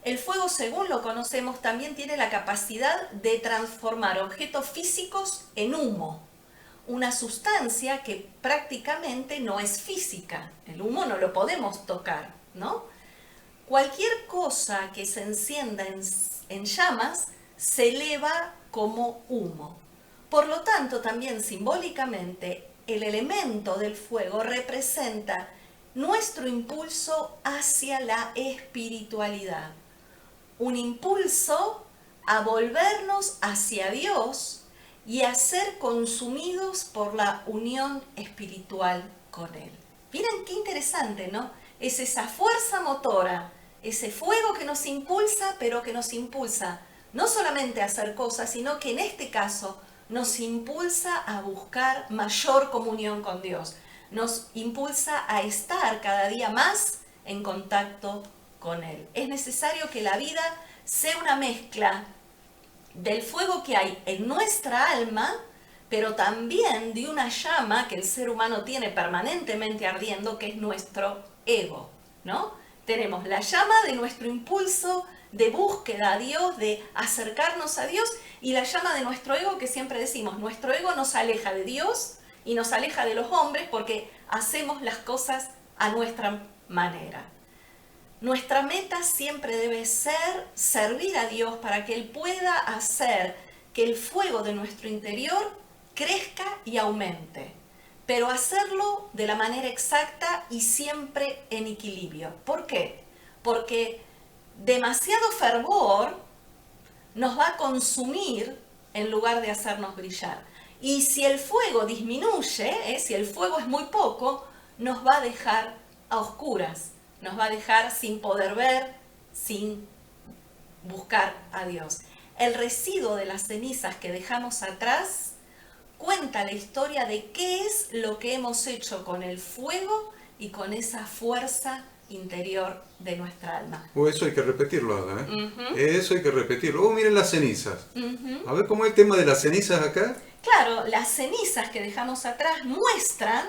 El fuego, según lo conocemos, también tiene la capacidad de transformar objetos físicos en humo. Una sustancia que prácticamente no es física. El humo no lo podemos tocar, ¿no? Cualquier cosa que se encienda en llamas se eleva como humo. Por lo tanto, también simbólicamente, el elemento del fuego representa nuestro impulso hacia la espiritualidad. Un impulso a volvernos hacia Dios y a ser consumidos por la unión espiritual con Él. Miren qué interesante, ¿no? Es esa fuerza motora, ese fuego que nos impulsa, pero que nos impulsa no solamente a hacer cosas, sino que en este caso nos impulsa a buscar mayor comunión con Dios. Nos impulsa a estar cada día más en contacto con Él. Es necesario que la vida sea una mezcla del fuego que hay en nuestra alma, pero también de una llama que el ser humano tiene permanentemente ardiendo, que es nuestro ego, ¿no? Tenemos la llama de nuestro impulso de búsqueda a Dios, de acercarnos a Dios, y la llama de nuestro ego, que siempre decimos, nuestro ego nos aleja de Dios y nos aleja de los hombres porque hacemos las cosas a nuestra manera. Nuestra meta siempre debe ser servir a Dios para que Él pueda hacer que el fuego de nuestro interior crezca y aumente, pero hacerlo de la manera exacta y siempre en equilibrio. ¿Por qué? Porque demasiado fervor nos va a consumir en lugar de hacernos brillar. Y si el fuego disminuye, si el fuego es muy poco, nos va a dejar a oscuras, nos va a dejar sin poder ver, sin buscar a Dios. El residuo de las cenizas que dejamos atrás cuenta la historia de qué es lo que hemos hecho con el fuego y con esa fuerza interior de nuestra alma. Eso hay que repetirlo, Ada, ¿eh? Uh-huh. Eso hay que repetirlo. Miren las cenizas. Uh-huh. A ver cómo es el tema de las cenizas acá. Claro, las cenizas que dejamos atrás muestran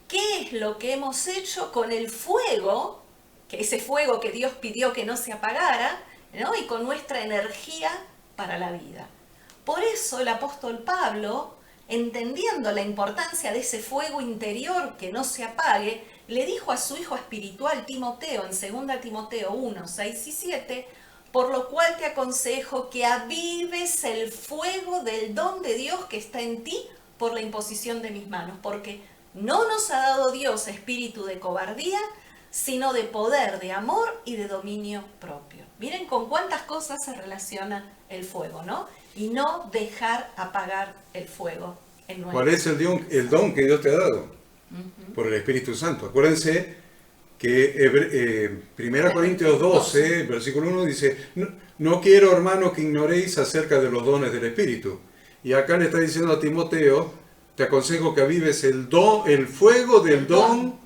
qué es lo que hemos hecho con el fuego, que ese fuego que Dios pidió que no se apagara, ¿no? Y con nuestra energía para la vida. Por eso el apóstol Pablo, entendiendo la importancia de ese fuego interior que no se apague, le dijo a su hijo espiritual Timoteo en 2 Timoteo 1, 6 y 7, por lo cual te aconsejo que avives el fuego del don de Dios que está en ti por la imposición de mis manos, porque no nos ha dado Dios espíritu de cobardía, sino de poder, de amor y de dominio propio. Miren con cuántas cosas se relaciona el fuego, ¿no? Y no dejar apagar el fuego en nuestro. ¿Cuál es el don que Dios te ha dado? Uh-huh. Por el Espíritu Santo. Acuérdense que 1 Corintios 12, versículo 1 dice, no quiero, hermano, que ignoréis acerca de los dones del Espíritu. Y acá le está diciendo a Timoteo, te aconsejo que avives el fuego del don.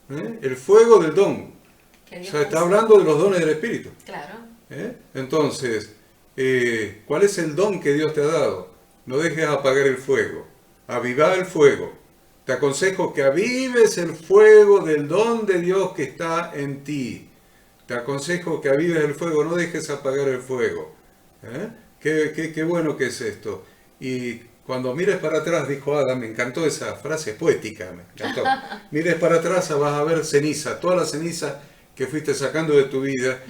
El fuego del don. O sea, está hablando de los dones del Espíritu. Claro. Entonces, ¿cuál es el don que Dios te ha dado? No dejes apagar el fuego. Aviva el fuego. Te aconsejo que avives el fuego del don de Dios que está en ti. Te aconsejo que avives el fuego, no dejes apagar el fuego. Qué bueno que es esto. Y cuando mires para atrás, dijo Ada, me encantó esa frase poética, me encantó. Mires para atrás, vas a ver ceniza, toda la ceniza que fuiste sacando de tu vida,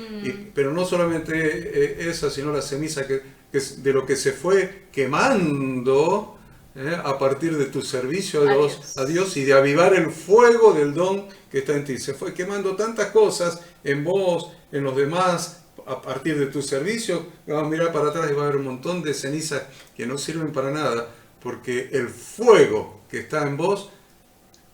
pero no solamente esa, sino la ceniza que de lo que se fue quemando a partir de tu servicio a Dios y de avivar el fuego del don que está en ti. Se fue quemando tantas cosas en vos, en los demás, a partir de tu servicio. Vas a mirar para atrás y va a haber un montón de cenizas que no sirven para nada, porque el fuego que está en vos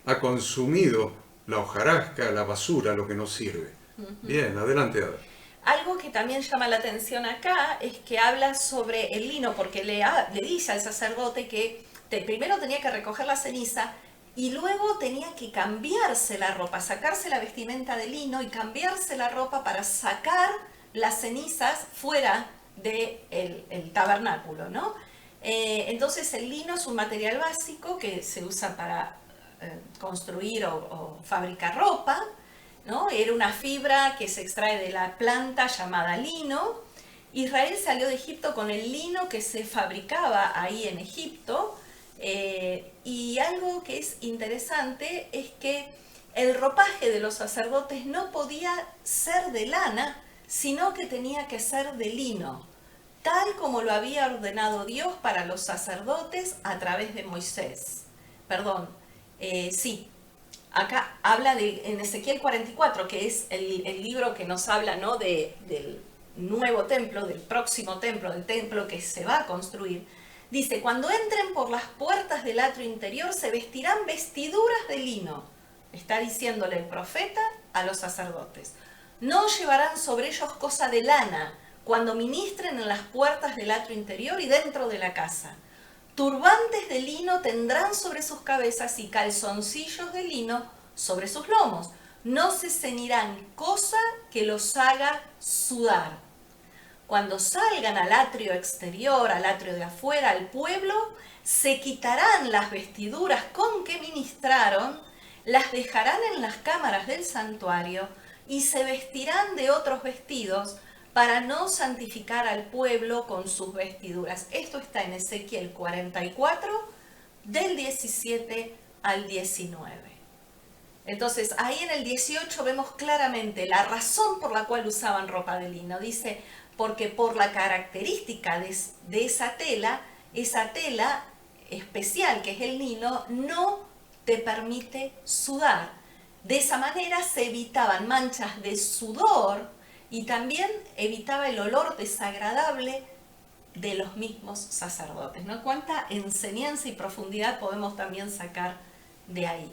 ha consumido la hojarasca, la basura, lo que no sirve. Uh-huh. Bien, adelante, Ada. Algo que también llama la atención acá es que habla sobre el lino, porque le dice al sacerdote que primero tenía que recoger la ceniza y luego tenía que cambiarse la ropa, sacarse la vestimenta de lino y cambiarse la ropa para sacar las cenizas fuera del tabernáculo, ¿no? Entonces el lino es un material básico que se usa para construir o fabricar ropa, ¿no? Era una fibra que se extrae de la planta llamada lino. Israel salió de Egipto con el lino que se fabricaba ahí en Egipto, y algo que es interesante es que el ropaje de los sacerdotes no podía ser de lana, sino que tenía que ser de lino. tal como lo había ordenado Dios para los sacerdotes a través de Moisés. Perdón, sí, acá habla en Ezequiel 44, que es el libro que nos habla, ¿no?, del nuevo templo, del próximo templo, del templo que se va a construir. Dice, cuando entren por las puertas del atrio interior se vestirán vestiduras de lino. Está diciéndole el profeta a los sacerdotes. No llevarán sobre ellos cosa de lana cuando ministren en las puertas del atrio interior y dentro de la casa. Turbantes de lino tendrán sobre sus cabezas y calzoncillos de lino sobre sus lomos. No se ceñirán cosa que los haga sudar. Cuando salgan al atrio exterior, al atrio de afuera, al pueblo, se quitarán las vestiduras con que ministraron, las dejarán en las cámaras del santuario y se vestirán de otros vestidos para no santificar al pueblo con sus vestiduras. Esto está en Ezequiel 44, del 17 al 19. Entonces, ahí en el 18 vemos claramente la razón por la cual usaban ropa de lino. Dice, porque por la característica de esa tela especial que es el lino, no te permite sudar. De esa manera se evitaban manchas de sudor y también evitaba el olor desagradable de los mismos sacerdotes, ¿no? Cuánta enseñanza y profundidad podemos también sacar de ahí.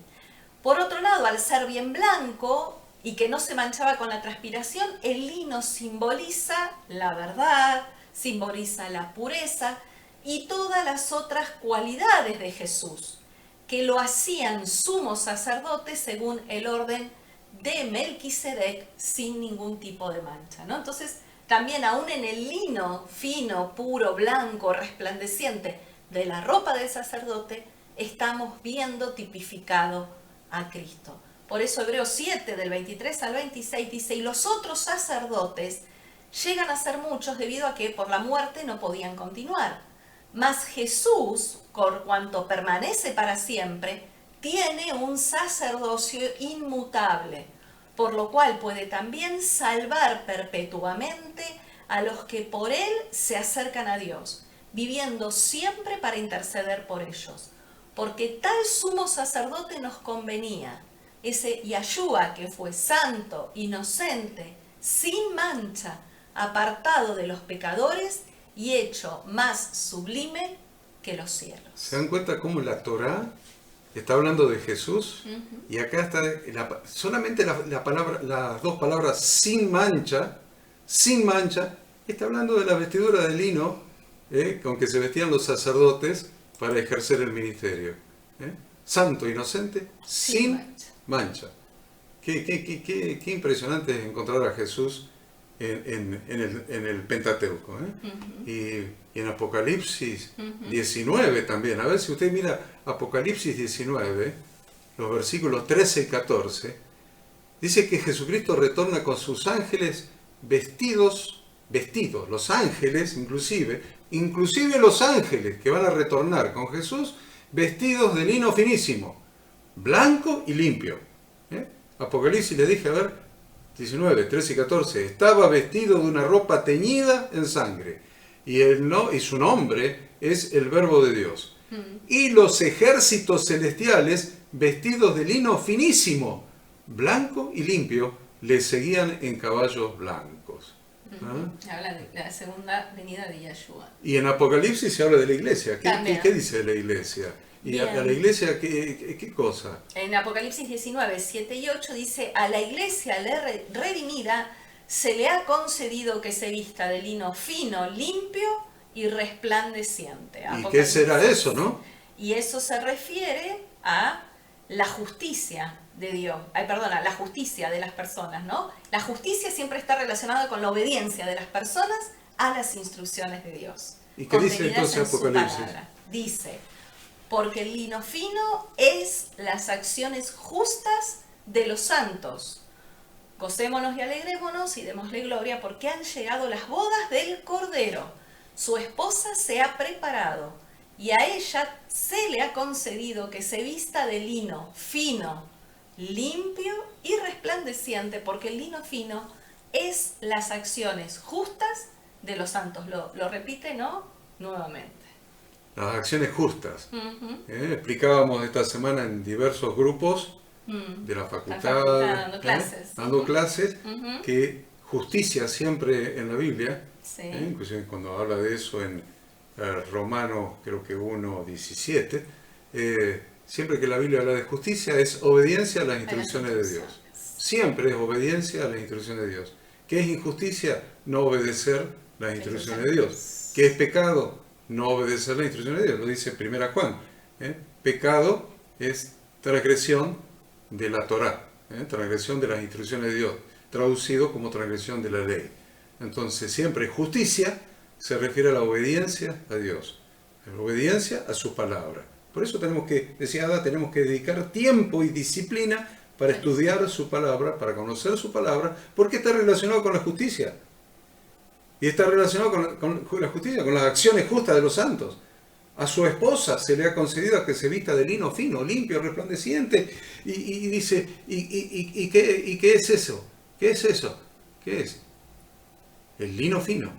Por otro lado, al ser bien blanco y que no se manchaba con la transpiración, el lino simboliza la verdad, simboliza la pureza y todas las otras cualidades de Jesús, que lo hacían sumo sacerdote según el orden de Melquisedec sin ningún tipo de mancha, ¿no? Entonces, también aún en el lino fino, puro, blanco, resplandeciente de la ropa del sacerdote, estamos viendo tipificado a Cristo. Por eso Hebreos 7, del 23 al 26, dice, y los otros sacerdotes llegan a ser muchos debido a que por la muerte no podían continuar. Mas Jesús, por cuanto permanece para siempre, tiene un sacerdocio inmutable, por lo cual puede también salvar perpetuamente a los que por él se acercan a Dios, viviendo siempre para interceder por ellos. Porque tal sumo sacerdote nos convenía, ese Yahshua que fue santo, inocente, sin mancha, apartado de los pecadores y hecho más sublime que los cielos. ¿Se dan cuenta cómo la Torá está hablando de Jesús? Y acá está solamente las dos palabras sin mancha, está hablando de la vestidura de lino con que se vestían los sacerdotes para ejercer el ministerio. Santo, inocente, sin mancha. Qué impresionante es encontrar a Jesús en el Pentateuco. Y en Apocalipsis 19 también. A ver si usted mira Apocalipsis 19, los versículos 13 y 14, dice que Jesucristo retorna con sus ángeles vestidos, los ángeles inclusive los ángeles que van a retornar con Jesús, vestidos de lino finísimo, blanco y limpio. Apocalipsis, le dije, a ver, 19, 13 y 14, estaba vestido de una ropa teñida en sangre, y su nombre es el Verbo de Dios. Y los ejércitos celestiales, vestidos de lino finísimo, blanco y limpio, le seguían en caballos blancos. Habla de la segunda venida de Yahshua. Y en Apocalipsis se habla de la iglesia. ¿Qué dice de la iglesia? ¿Y a la iglesia qué cosa? En Apocalipsis 19, 7 y 8 dice, a la iglesia redimida se le ha concedido que se vista de lino fino, limpio y resplandeciente. ¿Y qué será eso, no? Y eso se refiere a la justicia de Dios, la justicia de las personas, ¿no? La justicia siempre está relacionada con la obediencia de las personas a las instrucciones de Dios. ¿Y qué dice entonces Apocalipsis? Dice, porque el lino fino es las acciones justas de los santos. Gocémonos y alegrémonos y démosle gloria porque han llegado las bodas del Cordero. Su esposa se ha preparado y a ella se le ha concedido que se vista de lino fino, limpio y resplandeciente, porque el lino fino es las acciones justas de los santos. Lo repite, ¿no? Nuevamente. Las acciones justas. Ujú. Explicábamos esta semana en diversos grupos de la facultad, dando clases. dando Ujú. clases, Ujú. que justicia siempre en la Biblia, Sí. inclusive cuando habla de eso en Romanos creo que 1:17, siempre que la Biblia habla de justicia es obediencia a las instrucciones de Dios. Siempre es obediencia a las instrucciones de Dios. ¿Qué es injusticia? No obedecer las instrucciones de Dios. ¿Qué es pecado? No obedecer las instrucciones de Dios. Lo dice 1 Juan. Pecado es transgresión de la Torá, transgresión de las instrucciones de Dios, traducido como transgresión de la ley. Entonces siempre justicia se refiere a la obediencia a Dios, a la obediencia a su palabra. Por eso tenemos que, decía Ada, tenemos que dedicar tiempo y disciplina para estudiar su palabra, para conocer su palabra, porque está relacionado con la justicia. Y está relacionado con la justicia, con las acciones justas de los santos. A su esposa se le ha concedido que se vista de lino fino, limpio, resplandeciente. Y dice, ¿y qué es eso? ¿Qué es eso? ¿Qué es? El lino fino.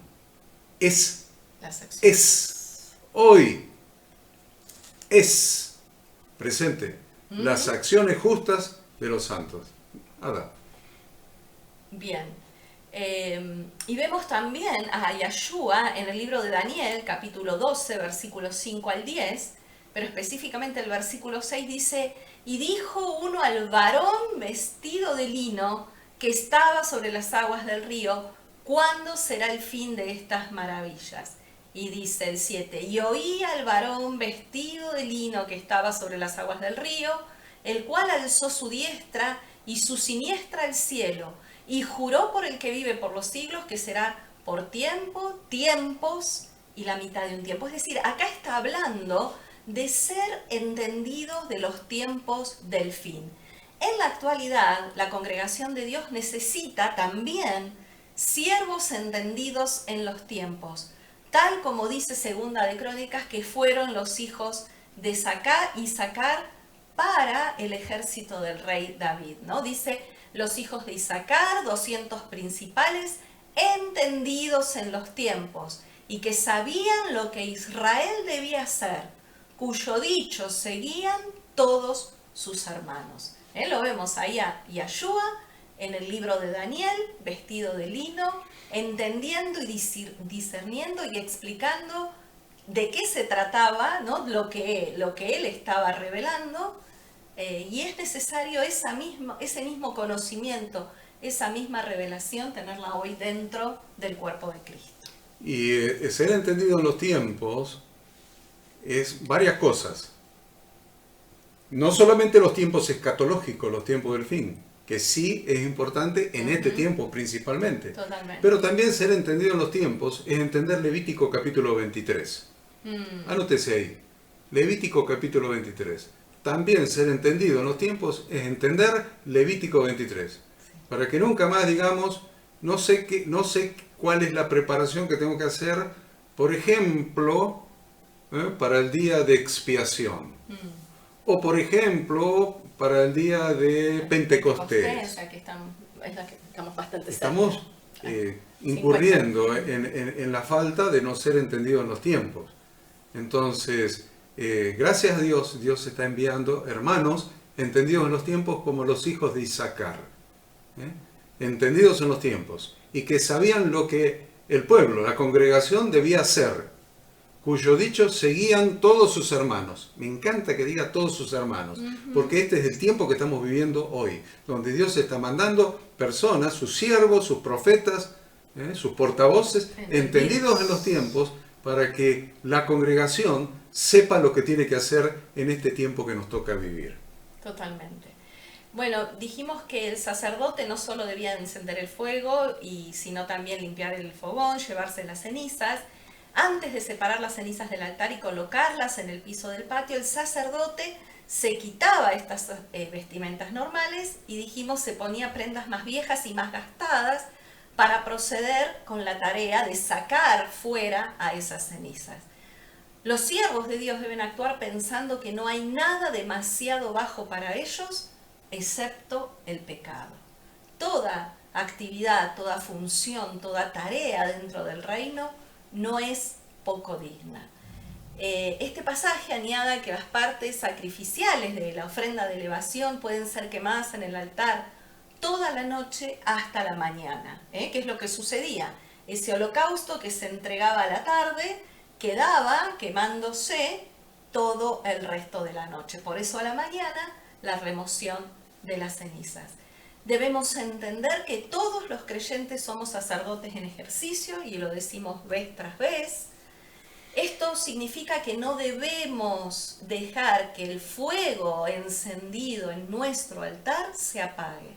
Es. Hoy. Es. Presente. Las acciones justas de los santos. Ada. Bien. Y vemos también a Yahshua en el libro de Daniel, capítulo 12, versículos 5 al 10, pero específicamente el versículo 6 dice, y dijo uno al varón vestido de lino que estaba sobre las aguas del río, ¿cuándo será el fin de estas maravillas? Y dice el 7, y oí al varón vestido de lino que estaba sobre las aguas del río, el cual alzó su diestra y su siniestra al cielo, y juró por el que vive por los siglos que será por tiempo, tiempos y la mitad de un tiempo. Es decir, acá está hablando de ser entendidos de los tiempos del fin. En la actualidad, la congregación de Dios necesita también siervos entendidos en los tiempos, tal como dice Segunda de Crónicas, que fueron los hijos de Isaacar para el ejército del rey David, ¿no? Dice, los hijos de Isaacar, 200 principales, entendidos en los tiempos, y que sabían lo que Israel debía hacer, cuyo dicho seguían todos sus hermanos. Lo vemos ahí a Yahshua en el libro de Daniel, vestido de lino, entendiendo y discerniendo y explicando de qué se trataba, ¿no? lo que él estaba revelando. Y es necesario ese mismo conocimiento, esa misma revelación, tenerla hoy dentro del cuerpo de Cristo. Y ser entendido en los tiempos es varias cosas. No solamente los tiempos escatológicos, los tiempos del fin, que sí es importante en este tiempo principalmente. Totalmente. Pero también ser entendido en los tiempos es entender Levítico capítulo 23. Anótese ahí, Levítico capítulo 23. También ser entendido en los tiempos es entender Levítico 23. Sí. Para que nunca más digamos, no sé cuál es la preparación que tengo que hacer, por ejemplo, para el día de expiación. O por ejemplo, para el día de Pentecostés. Que estamos bastante Estamos incurriendo en la falta de no ser entendido en los tiempos. Entonces, gracias a Dios, Dios está enviando hermanos entendidos en los tiempos como los hijos de Isaacar. Entendidos en los tiempos. Y que sabían lo que el pueblo, la congregación debía hacer, cuyo dicho seguían todos sus hermanos. Me encanta que diga todos sus hermanos, porque este es el tiempo que estamos viviendo hoy, donde Dios está mandando personas, sus siervos, sus profetas, sus portavoces, entendidos en los tiempos, para que la congregación sepa lo que tiene que hacer en este tiempo que nos toca vivir. Totalmente. Bueno, dijimos que el sacerdote no solo debía encender el fuego, sino también limpiar el fogón, llevarse las cenizas. Antes de separar las cenizas del altar y colocarlas en el piso del patio, el sacerdote se quitaba estas vestimentas normales y dijimos se ponía prendas más viejas y más gastadas para proceder con la tarea de sacar fuera a esas cenizas. Los siervos de Dios deben actuar pensando que no hay nada demasiado bajo para ellos, excepto el pecado. Toda actividad, toda función, toda tarea dentro del reino no es poco digna. Este pasaje añade que las partes sacrificiales de la ofrenda de elevación pueden ser quemadas en el altar toda la noche hasta la mañana, que es lo que sucedía. Ese holocausto que se entregaba a la tarde quedaba quemándose todo el resto de la noche. Por eso a la mañana la remoción de las cenizas. Debemos entender que todos los creyentes somos sacerdotes en ejercicio y lo decimos vez tras vez. Esto significa que no debemos dejar que el fuego encendido en nuestro altar se apague.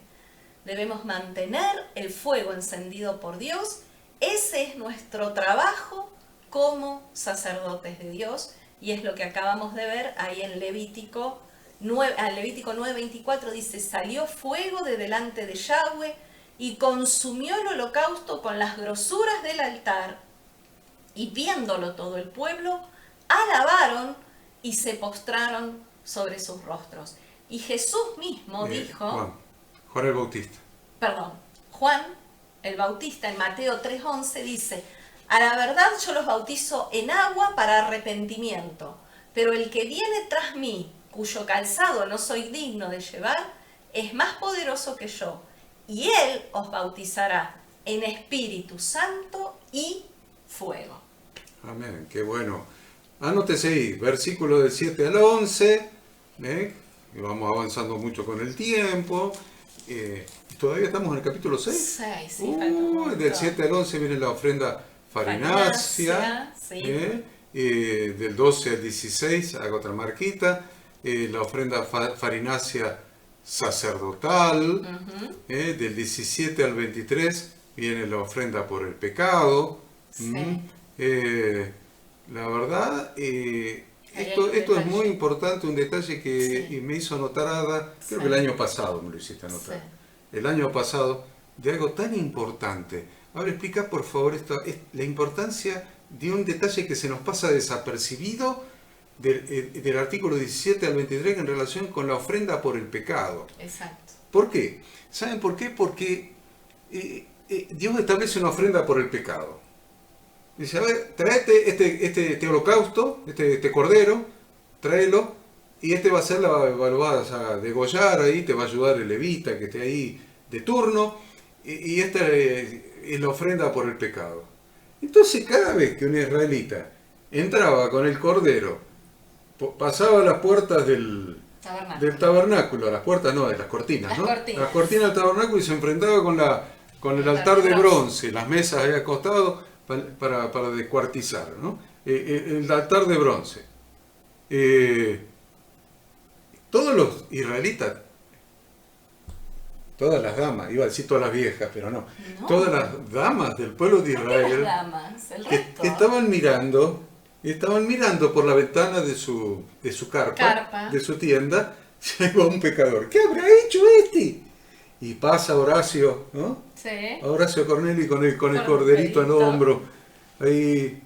Debemos mantener el fuego encendido por Dios. Ese es nuestro trabajo como sacerdotes de Dios y es lo que acabamos de ver ahí en Levítico 9:24 dice: salió fuego de delante de Yahweh y consumió el holocausto con las grosuras del altar, y viéndolo todo el pueblo, alabaron y se postraron sobre sus rostros. Y Jesús mismo dijo... Juan el Bautista. Perdón, Juan el Bautista en Mateo 3:11 dice: a la verdad yo los bautizo en agua para arrepentimiento, pero el que viene tras mí, cuyo calzado no soy digno de llevar, es más poderoso que yo, y él os bautizará en Espíritu Santo y fuego. Amén, qué bueno. Anótese ahí, versículo del 7 al 11, y vamos avanzando mucho con el tiempo. Todavía estamos en el capítulo 6. 6, sí, falta un montón. Del 7 al 11 viene la ofrenda farinácea, sí. Del 12 al 16, hago otra marquita, la ofrenda farinácea sacerdotal, del 17 al 23 viene la ofrenda por el pecado. Sí. La verdad, esto es muy importante, un detalle que Sí. me hizo notar Ada, creo Sí. que el año pasado me lo hiciste anotar. Sí. El año pasado, de algo tan importante. Ahora explica por favor la importancia de un detalle que se nos pasa desapercibido del artículo 17 al 23 en relación con la ofrenda por el pecado. Exacto. ¿Por qué? ¿Saben por qué? Porque Dios establece una ofrenda por el pecado. Dice, a ver, tráete este holocausto, este cordero, tráelo, y va a ser lo vas a degollar ahí, te va a ayudar el levita que esté ahí de turno, y esta es la ofrenda por el pecado. Entonces cada vez que un israelita entraba con el cordero, pasaba las puertas del tabernáculo, las puertas no, de las cortinas, ¿no? Las cortinas del tabernáculo, y se enfrentaba con el altar de bronce, las mesas ahí acostados para descuartizar, ¿no? El altar de bronce. Todos los israelitas, todas las damas, iba a decir todas las viejas, pero no, todas las damas del pueblo de Israel, las damas? El que resto. estaban mirando por la ventana de su carpa, de su tienda, llegó un pecador. ¿Qué habrá hecho este? Y pasa Horacio, ¿no? Sí. Horacio Corneli con el corderito en hombro. Ahí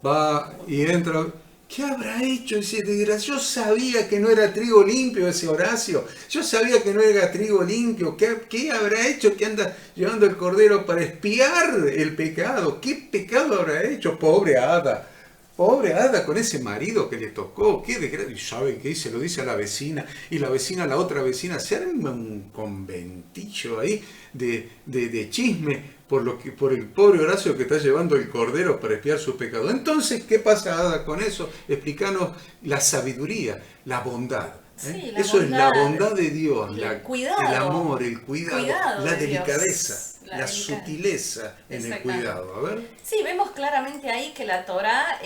va y entra. ¿Qué habrá hecho ese desgraciado? Yo sabía que no era trigo limpio ese Horacio. Yo sabía que no era trigo limpio. ¿Qué habrá hecho que anda llevando el cordero para espiar el pecado? ¿Qué pecado habrá hecho? Pobre Ada. Pobre Ada con ese marido que le tocó. Qué desgracia. Y sabe qué, se lo dice a la vecina. Y la vecina, la otra vecina, se arma un conventillo ahí de chisme por el pobre Horacio que está llevando el cordero para espiar su pecado. Entonces, ¿qué pasa, Ada, con eso? Explícanos la sabiduría, la bondad. Sí, eso es la bondad de Dios, el cuidado, el amor, el cuidado, la delicadeza, la sutileza en el cuidado. A ver. Sí, vemos claramente ahí que la Torá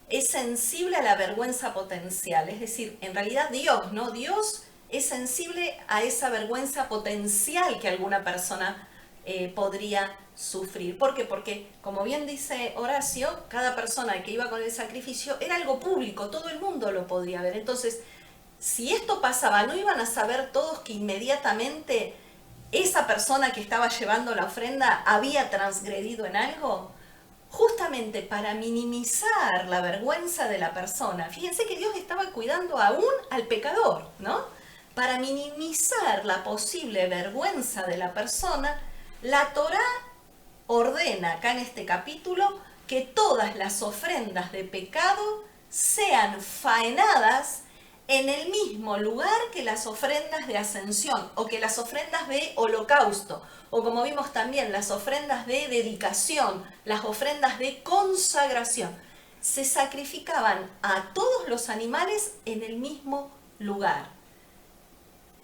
es sensible a la vergüenza potencial. Es decir, en realidad Dios, ¿no? Dios es sensible a esa vergüenza potencial que alguna persona podría sufrir. ¿Por qué? Porque, como bien dice Horacio, cada persona que iba con el sacrificio era algo público, todo el mundo lo podía ver. Entonces, si esto pasaba, ¿no iban a saber todos que inmediatamente esa persona que estaba llevando la ofrenda había transgredido en algo? Justamente para minimizar la vergüenza de la persona. Fíjense que Dios estaba cuidando aún al pecador, ¿no? para minimizar la posible vergüenza de la persona, la Torá ordena acá en este capítulo que todas las ofrendas de pecado sean faenadas en el mismo lugar que las ofrendas de ascensión o que las ofrendas de holocausto, o como vimos también las ofrendas de dedicación, las ofrendas de consagración. Se sacrificaban a todos los animales en el mismo lugar.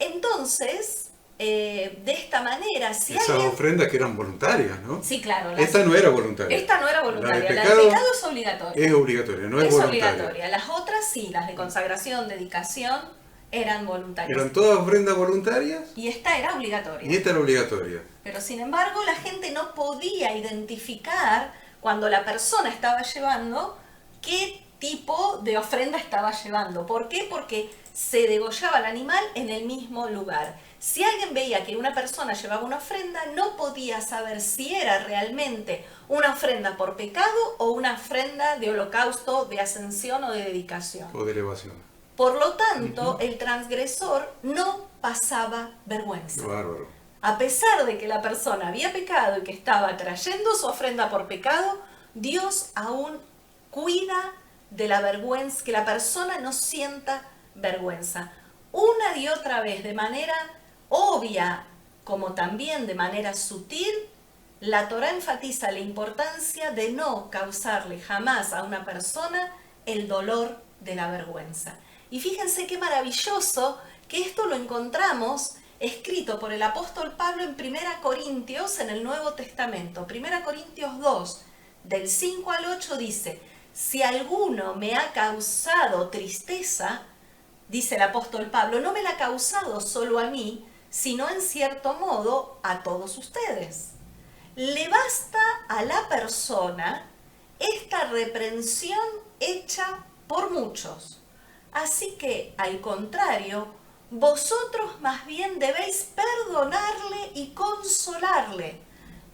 Entonces, de esta manera, si esas alguien... ofrendas que eran voluntarias, ¿no? Sí, claro. Esta no era voluntaria. Esta no era voluntaria. La de pecado es obligatoria. Es obligatoria, no es voluntaria. Obligatoria. Las otras sí, las de consagración, dedicación, eran voluntarias. ¿Eran todas ofrendas voluntarias? Y esta era obligatoria. Y esta era obligatoria. Pero sin embargo, la gente no podía identificar cuando la persona estaba llevando qué tipo de ofrenda estaba llevando. ¿Por qué? Porque se degollaba el animal en el mismo lugar. Si alguien veía que una persona llevaba una ofrenda, no podía saber si era realmente una ofrenda por pecado o una ofrenda de holocausto, de ascensión o de dedicación. O de elevación. Por lo tanto, el transgresor no pasaba vergüenza. Bárbaro. A pesar de que la persona había pecado y que estaba trayendo su ofrenda por pecado, Dios aún cuida de la vergüenza, que la persona no sienta vergüenza. Una y otra vez, de manera obvia como también de manera sutil, la Torá enfatiza la importancia de no causarle jamás a una persona el dolor de la vergüenza. Y fíjense qué maravilloso que esto lo encontramos escrito por el apóstol Pablo en 1 Corintios en el Nuevo Testamento. 1 Corintios 2, del 5 al 8 dice: si alguno me ha causado tristeza, dice el apóstol Pablo, no me la ha causado solo a mí, sino en cierto modo a todos ustedes. Le basta a la persona esta reprensión hecha por muchos. Así que, al contrario, vosotros más bien debéis perdonarle y consolarle,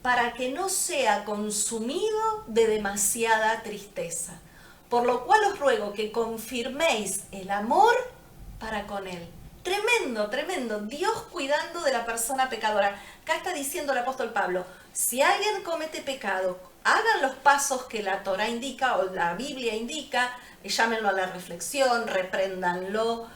para que no sea consumido de demasiada tristeza. Por lo cual os ruego que confirméis el amor para con él. Tremendo, tremendo. Dios cuidando de la persona pecadora. Acá está diciendo el apóstol Pablo, si alguien comete pecado, hagan los pasos que la Torá indica o la Biblia indica, llámenlo a la reflexión, repréndanlo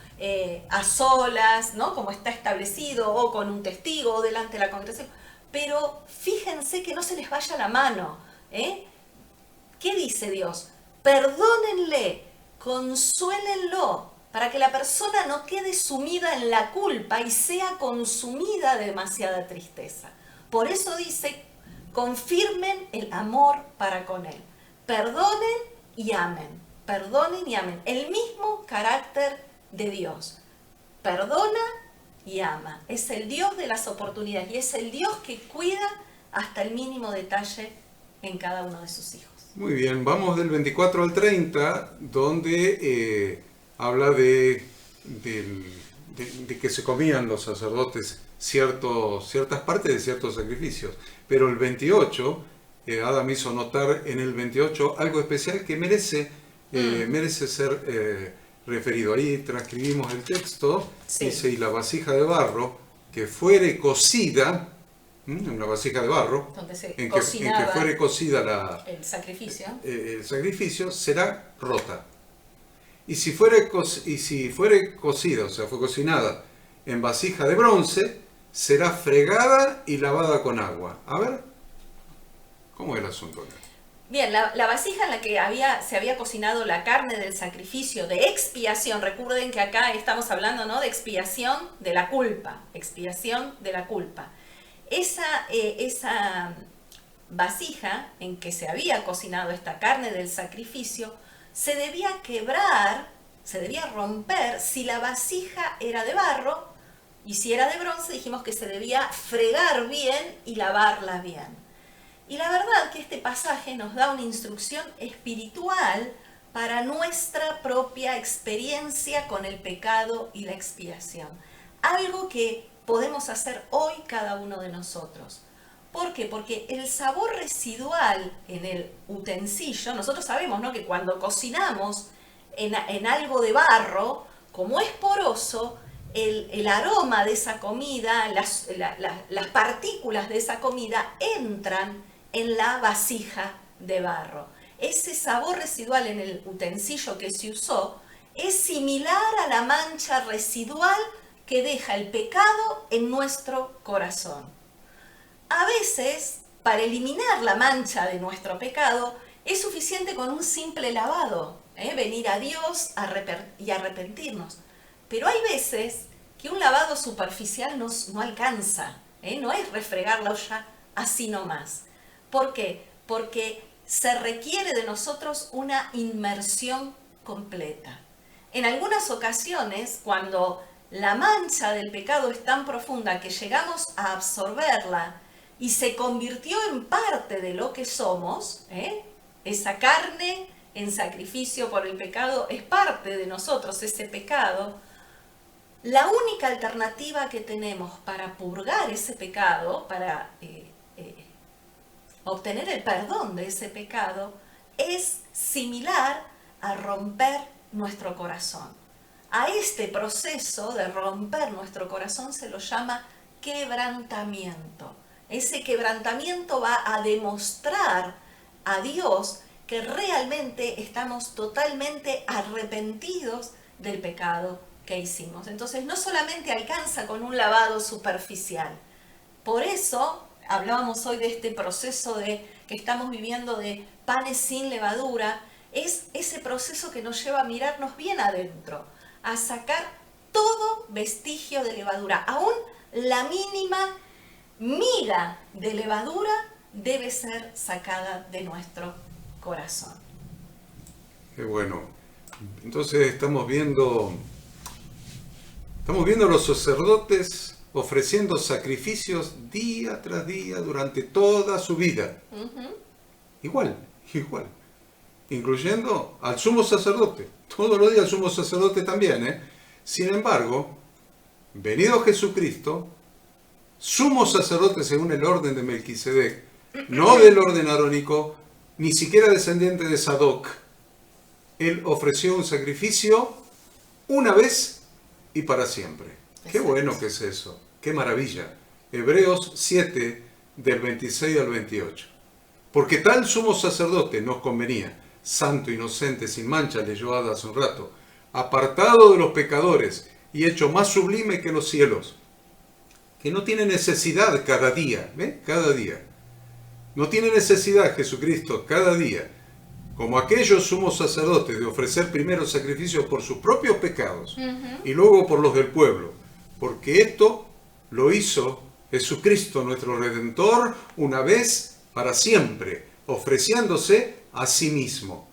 a solas, ¿no? Como está establecido, o con un testigo, o delante de la congregación. Pero fíjense que no se les vaya la mano. ¿Qué dice Dios? Perdónenle, consuélenlo, para que la persona no quede sumida en la culpa y sea consumida de demasiada tristeza. Por eso dice, confirmen el amor para con él. Perdonen y amen. Perdonen y amen. El mismo carácter de Dios. Perdona y ama. Es el Dios de las oportunidades y es el Dios que cuida hasta el mínimo detalle en cada uno de sus hijos. Muy bien, vamos del 24 al 30, donde habla de que se comían los sacerdotes ciertas partes de ciertos sacrificios. Pero el 28, Adam hizo notar en el 28 algo especial que merece ser referido. Ahí transcribimos el texto, sí. Dice, y la vasija de barro que fuere cocida, una vasija de barro, en que fuere cocida el sacrificio será rota. Y si fuere cocida, o sea, fue cocinada en vasija de bronce, será fregada y lavada con agua. A ver, ¿cómo es el asunto? Bien, la vasija en la que se había cocinado la carne del sacrificio de expiación, recuerden que acá estamos hablando, ¿no?, de expiación de la culpa, expiación de la culpa. Esa vasija en que se había cocinado esta carne del sacrificio se debía quebrar, se debía romper si la vasija era de barro, y si era de bronce dijimos que se debía fregar bien y lavarla bien. Y la verdad que este pasaje nos da una instrucción espiritual para nuestra propia experiencia con el pecado y la expiación. Algo que podemos hacer hoy cada uno de nosotros. ¿Por qué? Porque el sabor residual en el utensilio, nosotros sabemos, ¿no?, que cuando cocinamos en algo de barro, como es poroso, el aroma de esa comida, las partículas de esa comida entran en la vasija de barro. Ese sabor residual en el utensilio que se usó es similar a la mancha residual que deja el pecado en nuestro corazón. A veces, para eliminar la mancha de nuestro pecado, es suficiente con un simple lavado, venir a Dios y arrepentirnos. Pero hay veces que un lavado superficial no alcanza, no es refregar la olla así nomás. ¿Por qué? Porque se requiere de nosotros una inmersión completa. En algunas ocasiones, cuando la mancha del pecado es tan profunda que llegamos a absorberla y se convirtió en parte de lo que somos, esa carne en sacrificio por el pecado es parte de nosotros, ese pecado. La única alternativa que tenemos para purgar ese pecado, para obtener el perdón de ese pecado, es similar a romper nuestro corazón. A este proceso de romper nuestro corazón se lo llama quebrantamiento. Ese quebrantamiento va a demostrar a Dios que realmente estamos totalmente arrepentidos del pecado que hicimos. Entonces no solamente alcanza con un lavado superficial. Por eso hablábamos hoy de este proceso que estamos viviendo de panes sin levadura. Es ese proceso que nos lleva a mirarnos bien adentro, a sacar todo vestigio de levadura. Aún la mínima miga de levadura debe ser sacada de nuestro corazón. Qué bueno. Entonces estamos viendo a los sacerdotes ofreciendo sacrificios día tras día durante toda su vida. Igual. Incluyendo al sumo sacerdote. Todos los días el sumo sacerdote también. Sin embargo, venido Jesucristo, sumo sacerdote según el orden de Melquisedec, no del orden arónico, ni siquiera descendiente de Sadoc, él ofreció un sacrificio una vez y para siempre. Qué bueno que es eso, qué maravilla. Hebreos 7, del 26 al 28. Porque tal sumo sacerdote nos convenía, santo, inocente, sin mancha, leyó Ada hace un rato, apartado de los pecadores y hecho más sublime que los cielos, que no tiene necesidad cada día, cada día. No tiene necesidad Jesucristo cada día, como aquellos sumos sacerdotes, de ofrecer primero sacrificios por sus propios pecados y luego por los del pueblo, porque esto lo hizo Jesucristo nuestro Redentor una vez para siempre, ofreciéndose a sí mismo.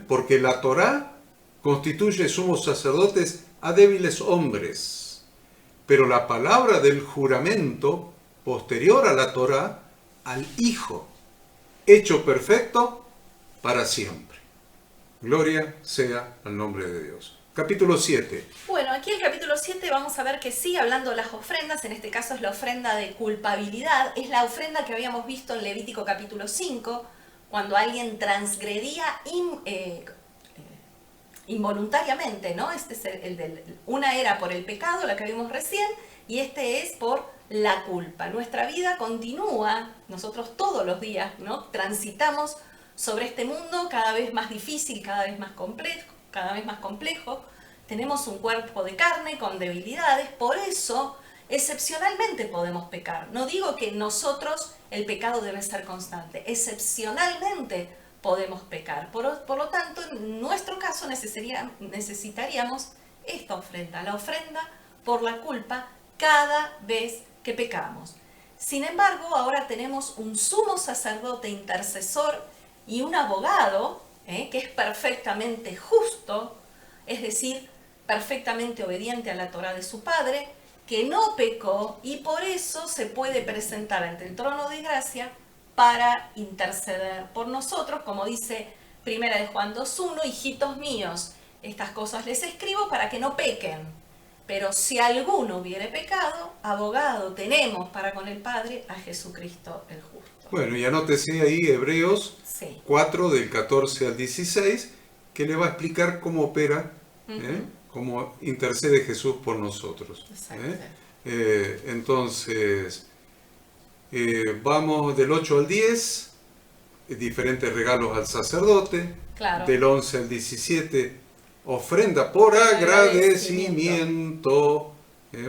Porque la Torá constituye sumos sacerdotes a débiles hombres, pero la palabra del juramento posterior a la Torá, al Hijo, hecho perfecto para siempre. Gloria sea al nombre de Dios. Capítulo 7. Bueno, aquí el capítulo 7 vamos a ver que sigue hablando de las ofrendas. En este caso es la ofrenda de culpabilidad. Es la ofrenda que habíamos visto en Levítico capítulo 5, cuando alguien transgredía involuntariamente, ¿no? Este es una era por el pecado, la que vimos recién, y este es por la culpa. Nuestra vida continúa, nosotros todos los días, ¿no? Transitamos sobre este mundo cada vez más difícil, cada vez más complejo. Tenemos un cuerpo de carne con debilidades, por eso excepcionalmente podemos pecar. No digo que nosotros el pecado debe ser constante, excepcionalmente podemos pecar. Por lo tanto, en nuestro caso necesitaríamos esta ofrenda, la ofrenda por la culpa cada vez que pecamos. Sin embargo, ahora tenemos un sumo sacerdote intercesor y un abogado que es perfectamente justo, es decir, perfectamente obediente a la Torá de su padre, que no pecó y por eso se puede presentar ante el trono de gracia para interceder por nosotros, como dice 1 de Juan 2:1, hijitos míos, estas cosas les escribo para que no pequen. Pero si alguno hubiere pecado, abogado tenemos para con el Padre a Jesucristo el justo. Bueno, y anótese ahí Hebreos 4, del 14 al 16, que le va a explicar cómo opera como intercede Jesús por nosotros. Entonces, vamos del 8 al 10, diferentes regalos al sacerdote, claro. Del 11 al 17, ofrenda por agradecimiento.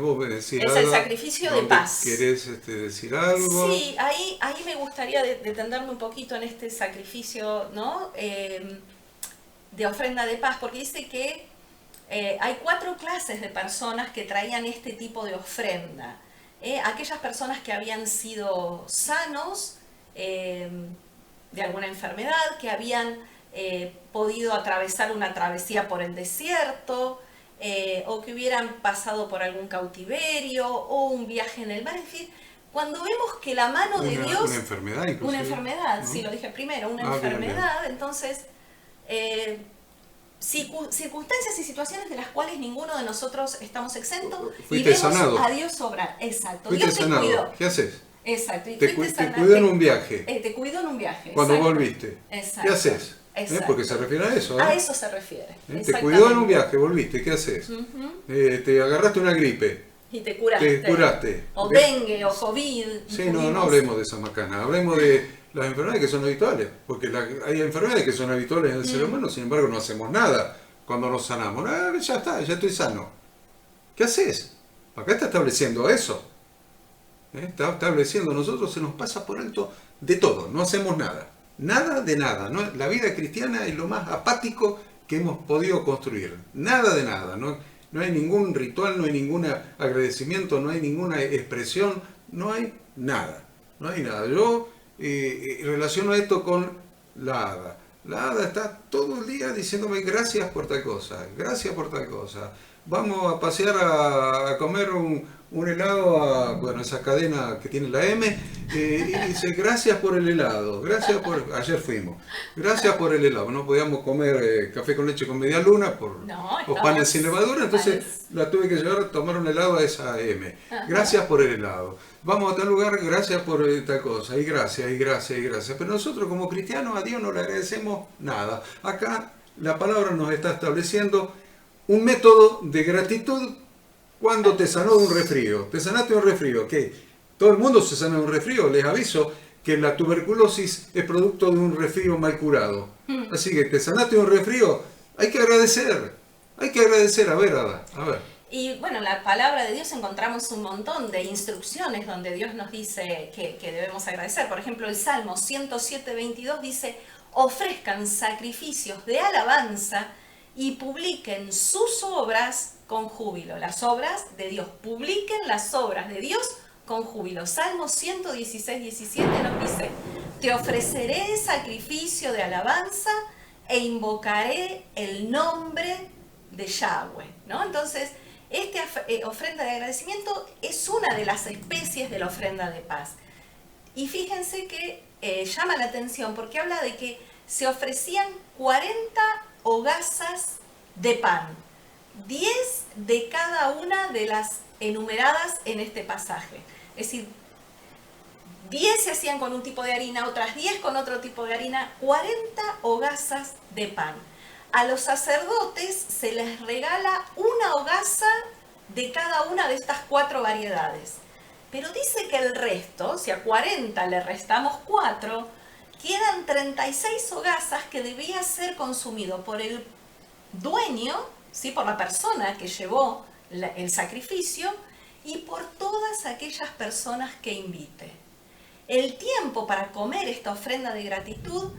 Vos me decís es algo, el sacrificio de paz. ¿Querés decir algo? Sí, ahí me gustaría detenerme un poquito en este sacrificio, ¿no? De ofrenda de paz, porque dice que hay 4 clases de personas que traían este tipo de ofrenda. Aquellas personas que habían sido sanos de alguna enfermedad, que habían podido atravesar una travesía por el desierto, o que hubieran pasado por algún cautiverio o un viaje en el mar. Es decir, cuando vemos que la mano de Dios... Una enfermedad inclusive. Una enfermedad, ¿no? sí, lo dije primero, una enfermedad. Bien. Entonces, circunstancias y situaciones de las cuales ninguno de nosotros estamos exentos. Fuiste y vemos sanado. A Dios obrar. Exacto. Fuiste Dios te sanado. cuidó. ¿Qué haces? Exacto. Y te cuidó en un viaje. Te cuidó en un viaje. Cuando exacto. volviste. Exacto. ¿Qué haces? Porque se refiere a eso. A eso se refiere. Te cuidó en un viaje, volviste, ¿qué haces? Te agarraste una gripe. Y te curaste. Te curaste. O dengue, o COVID. Sí, no hablemos de esa macana, hablemos de las enfermedades que son habituales. Porque hay enfermedades que son habituales en el ser humano, sin embargo no hacemos nada cuando nos sanamos. Ya está, ya estoy sano. ¿Qué haces? Acá está estableciendo eso. Está estableciendo, nosotros se nos pasa por alto de todo, no hacemos nada. Nada de nada, ¿no? La vida cristiana es lo más apático que hemos podido construir. Nada de nada, no hay ningún ritual, no hay ningún agradecimiento, no hay ninguna expresión, no hay nada. No hay nada. Yo relaciono esto con la hada. La hada está todo el día diciéndome gracias por tal cosa, gracias por tal cosa. Vamos a pasear a comer un helado bueno, esa cadena que tiene la M, y dice gracias por el helado, ayer fuimos, gracias por el helado, no podíamos comer café con leche con media luna por los panes sin levadura, entonces la tuve que llevar a tomar un helado a esa M, gracias por el helado, vamos a tal lugar, gracias por tal cosa, y gracias, pero nosotros como cristianos a Dios no le agradecemos nada. Acá la palabra nos está estableciendo un método de gratitud cuando te sanó de un resfrío. Te sanaste de un resfrío. ¿Qué? Todo el mundo se sana de un resfrío. Les aviso que la tuberculosis es producto de un resfrío mal curado. Así que te sanaste de un resfrío. Hay que agradecer. Hay que agradecer. A ver, Ada. A ver. Y bueno, en la palabra de Dios encontramos un montón de instrucciones donde Dios nos dice que debemos agradecer. Por ejemplo, el Salmo 107:22 dice: ofrezcan sacrificios de alabanza y publiquen sus obras con júbilo. Las obras de Dios. Publiquen las obras de Dios con júbilo. Salmo 116:17 nos dice: te ofreceré sacrificio de alabanza e invocaré el nombre de Yahweh, ¿no? Entonces, esta ofrenda de agradecimiento es una de las especies de la ofrenda de paz. Y fíjense que llama la atención porque habla de que se ofrecían 40 hogazas de pan, 10 de cada una de las enumeradas en este pasaje. Es decir, 10 se hacían con un tipo de harina, otras 10 con otro tipo de harina, 40 hogazas de pan. A los sacerdotes se les regala una hogaza de cada una de estas 4 variedades. Pero dice que el resto, si a 40 le restamos 4, quedan 36 hogazas que debía ser consumido por el dueño, ¿sí? Por la persona que llevó el sacrificio y por todas aquellas personas que invite. El tiempo para comer esta ofrenda de gratitud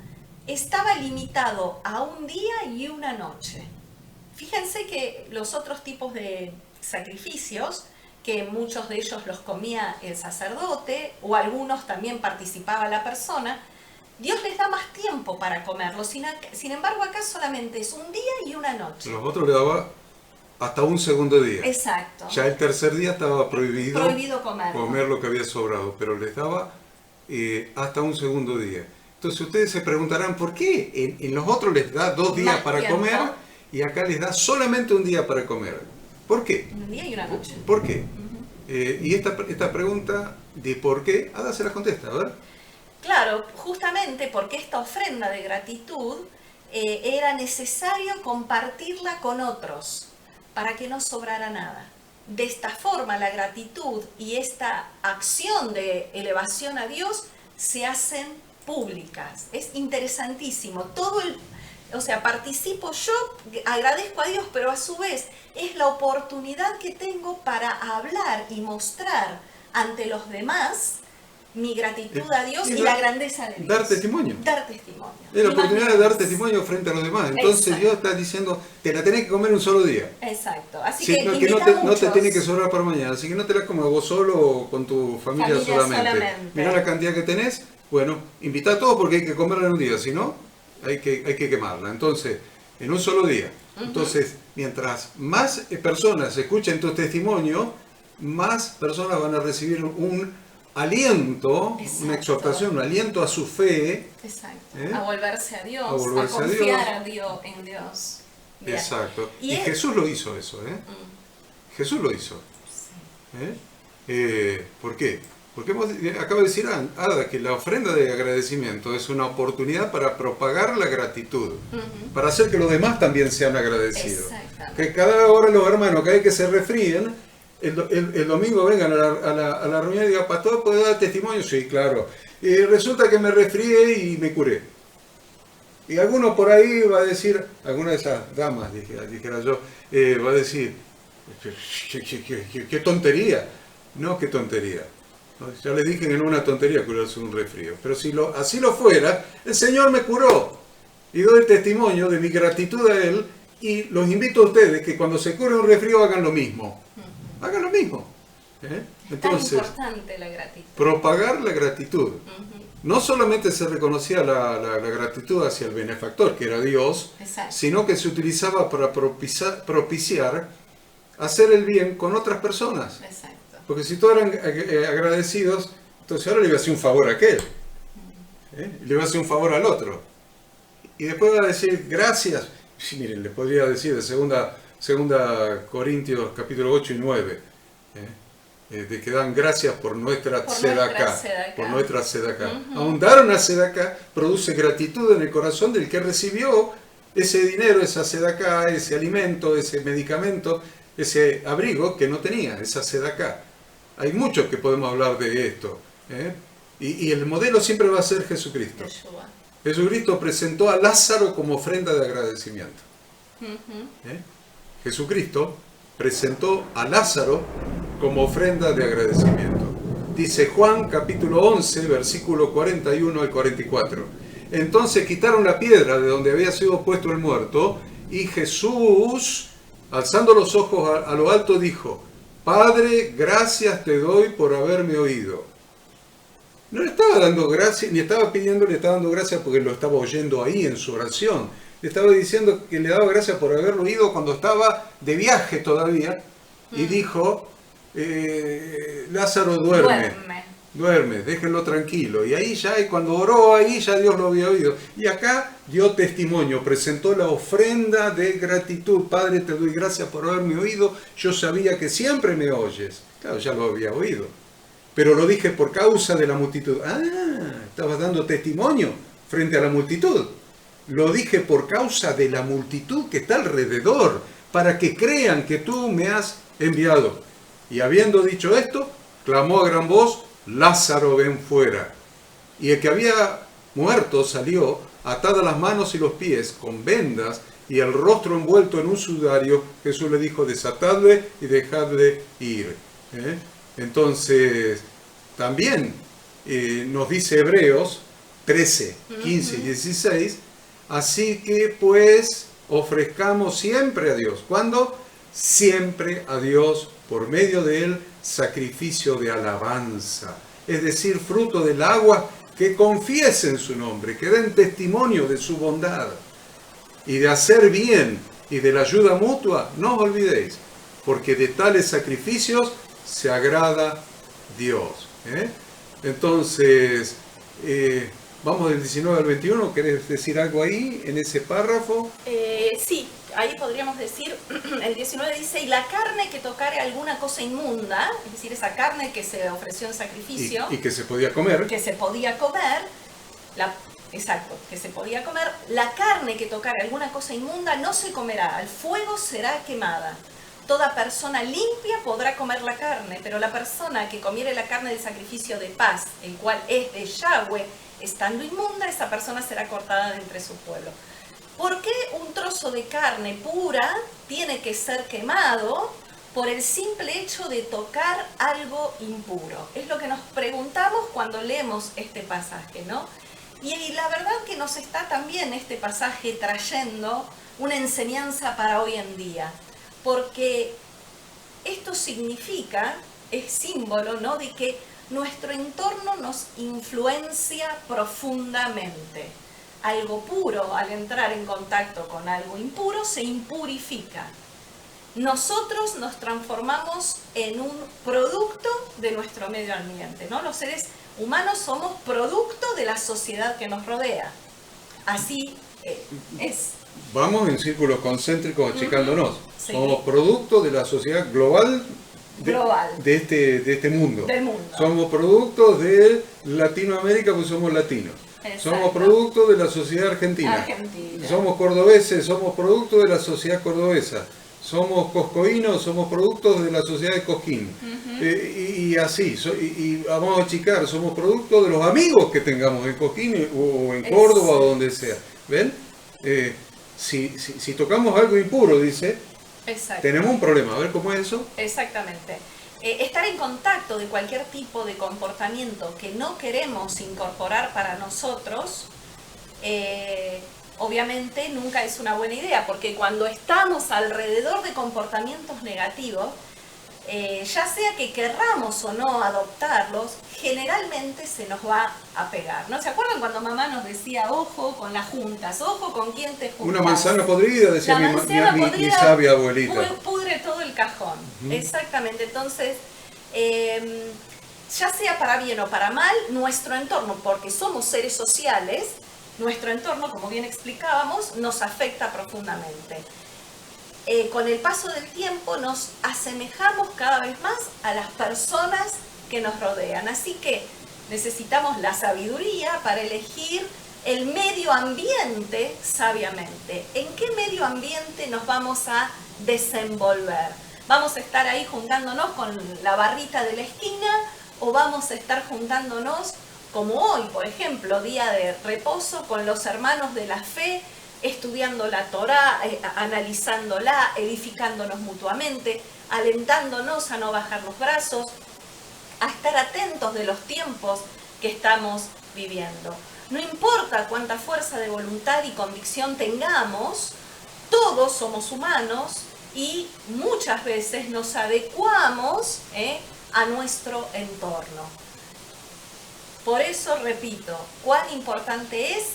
estaba limitado a un día y una noche. Fíjense que los otros tipos de sacrificios, que muchos de ellos los comía el sacerdote o algunos también participaba la persona, Dios les da más tiempo para comerlos. Sin embargo, acá solamente es un día y una noche. Los otros le daba hasta un segundo día. Exacto. Ya el tercer día estaba prohibido comer lo que había sobrado, pero les daba hasta un segundo día. Entonces ustedes se preguntarán, ¿por qué en los otros les da 2 días más para tiempo comer y acá les da solamente un día para comer? ¿Por qué? Un día y una noche. ¿Por qué? Y esta pregunta de por qué, Ada se la contesta, a ver. Claro, justamente porque esta ofrenda de gratitud era necesario compartirla con otros, para que no sobrara nada. De esta forma, la gratitud y esta acción de elevación a Dios se hacen públicas. Es interesantísimo. O sea, participo yo, agradezco a Dios, pero a su vez es la oportunidad que tengo para hablar y mostrar ante los demás mi gratitud a Dios y la grandeza de Dios. Dar testimonio. Dar testimonio. Es la oportunidad de dar testimonio frente a los demás. Entonces Exacto. Dios está diciendo, te la tenés que comer un solo día. Exacto. Así Sí, que no, invita que a no te muchos. tiene que sobrar para mañana, así que no te la comas vos solo o con tu familia solamente. Mirá la cantidad que tenés, bueno, invita a todos porque hay que comerla en un día, si no, hay que quemarla. Entonces, en un solo día. Entonces, mientras más personas escuchen tu testimonio, más personas van a recibir un aliento, Exacto. una exhortación, un aliento a su fe. Exacto. ¿Eh? A volverse a Dios, A volverse a confiar Dios. en Dios. Bien. Exacto. Y Y es- Jesús lo hizo eso, ¿eh? Jesús lo hizo. ¿Por qué? Porque acaba de decir Ada que la ofrenda de agradecimiento es una oportunidad para propagar la gratitud, para hacer que los demás también sean agradecidos. Exactamente. Que cada hora los hermanos, cada vez que se resfríen, el domingo vengan a la reunión y digan, pastor, ¿puedo dar testimonio? Sí, claro. Y resulta que me resfrié y me curé. Y alguno por ahí va a decir, alguna de esas damas, dijera yo, va a decir, qué tontería. No, qué tontería. No, ya les dije que no es una tontería curarse un resfrío. Pero si así lo fuera, el Señor me curó. Y doy testimonio de mi gratitud a Él. Y los invito a ustedes que cuando se cure un resfrío hagan lo mismo. Hagan lo mismo. Entonces, tan importante la gratitud. propagar la gratitud. No solamente se reconocía la gratitud hacia el benefactor, que era Dios, Exacto. sino que se utilizaba para propiciar hacer el bien con otras personas. Exacto. Porque si todos eran agradecidos, entonces ahora le iba a hacer un favor a aquel. Le iba a hacer un favor al otro. Y después va a decir gracias. Sí, miren, le podría decir de segunda Corintios capítulo 8 y 9. De que dan gracias por nuestra tzedakah. Por nuestra tzedakah. Aun dar una tzedakah produce gratitud en el corazón del que recibió ese dinero, esa tzedakah, ese alimento, ese medicamento, ese abrigo que no tenía, esa tzedakah. Hay muchos que podemos hablar de esto. Y el modelo siempre va a ser Jesucristo. Yeshua. Jesucristo presentó a Lázaro como ofrenda de agradecimiento. Jesucristo presentó a Lázaro como ofrenda de agradecimiento. Dice Juan capítulo 11, versículo 41 al 44. Entonces quitaron la piedra de donde había sido puesto el muerto y Jesús, alzando los ojos a lo alto, dijo, Padre, gracias te doy por haberme oído. No le estaba dando gracias, ni estaba pidiendo, le estaba dando gracias porque lo estaba oyendo ahí en su oración. Le estaba diciendo que le daba gracias por haberlo oído cuando estaba de viaje todavía. Y dijo, Lázaro duerme, déjenlo tranquilo. Y ahí ya, y cuando oró ahí, ya Dios lo había oído. Y acá dio testimonio, presentó la ofrenda de gratitud. Padre, te doy gracias por haberme oído. Yo sabía que siempre me oyes. Claro, ya lo había oído. Pero lo dije por causa de la multitud. Ah, estabas dando testimonio frente a la multitud. Lo dije por causa de la multitud que está alrededor, para que crean que tú me has enviado. Y habiendo dicho esto, clamó a gran voz, Lázaro, ven fuera. Y el que había muerto salió, atadas las manos y los pies, con vendas, y el rostro envuelto en un sudario. Jesús le dijo, desatadle y dejadle ir. Entonces, también nos dice Hebreos 13, 15 y 16, así que pues ofrezcamos siempre a Dios. ¿Cuándo? Siempre a Dios, por medio de Él, sacrificio de alabanza. Es decir, fruto del agua, que confiesen su nombre, que den testimonio de su bondad. Y de hacer bien y de la ayuda mutua, no os olvidéis, porque de tales sacrificios se agrada Dios. Entonces, vamos del 19 al 21, ¿querés decir algo ahí, en ese párrafo? Sí, ahí podríamos decir, el 19 dice, y la carne que tocare alguna cosa inmunda, es decir, esa carne que se ofreció en sacrificio, y que se podía comer, que se podía comer, que se podía comer, la carne que tocare alguna cosa inmunda no se comerá, al fuego será quemada. toda persona limpia podrá comer la carne, pero la persona que comiere la carne del sacrificio de paz, el cual es de Yahweh, estando inmunda, esa persona será cortada de entre su pueblo. ¿Por qué un trozo de carne pura tiene que ser quemado? Por el simple hecho de tocar algo impuro. Es lo que nos preguntamos cuando leemos este pasaje, ¿no? Y la verdad que nos está también este pasaje trayendo una enseñanza para hoy en día, porque esto significa, es símbolo, ¿no?, de que nuestro entorno nos influencia profundamente. Algo puro, al entrar en contacto con algo impuro, se impurifica. Nosotros nos transformamos en un producto de nuestro medio ambiente, ¿no? Los seres humanos somos producto de la sociedad que nos rodea. Así es. Vamos en círculos concéntricos achicándonos. Sí. Somos producto de la sociedad global de este mundo. Del mundo. Somos productos de Latinoamérica porque somos latinos. Exacto. Somos producto de la sociedad argentina. Somos cordobeses, somos producto de la sociedad cordobesa. Somos coscoínos, somos productos de la sociedad de Cosquín. Y así, y vamos a achicar, somos producto de los amigos que tengamos en Cosquín o en Córdoba o donde sea. ¿Ven? Si tocamos algo impuro, dice, tenemos un problema. A ver cómo es eso. Exactamente. Estar en contacto de cualquier tipo de comportamiento que no queremos incorporar para nosotros, obviamente nunca es una buena idea, porque cuando estamos alrededor de comportamientos negativos, ya sea que querramos o no adoptarlos, generalmente se nos va a pegar, ¿no? ¿Se acuerdan cuando mamá nos decía, ojo con las juntas, ojo con quién te juntas? Una manzana podrida, decía mi sabia abuelita. Pudre todo el cajón. Exactamente. Entonces, ya sea para bien o para mal, nuestro entorno, porque somos seres sociales, nuestro entorno, como bien explicábamos, nos afecta profundamente. Con el paso del tiempo nos asemejamos cada vez más a las personas que nos rodean. Así que necesitamos la sabiduría para elegir el medio ambiente sabiamente. ¿En qué medio ambiente nos vamos a desenvolver? ¿Vamos a estar ahí juntándonos con la barrita de la esquina o vamos a estar juntándonos como hoy, por ejemplo, día de reposo con los hermanos de la fe, estudiando la Torá, analizándola, edificándonos mutuamente, alentándonos a no bajar los brazos, a estar atentos de los tiempos que estamos viviendo? No importa cuánta fuerza de voluntad y convicción tengamos, todos somos humanos y muchas veces nos adecuamos a nuestro entorno. Por eso repito, cuán importante es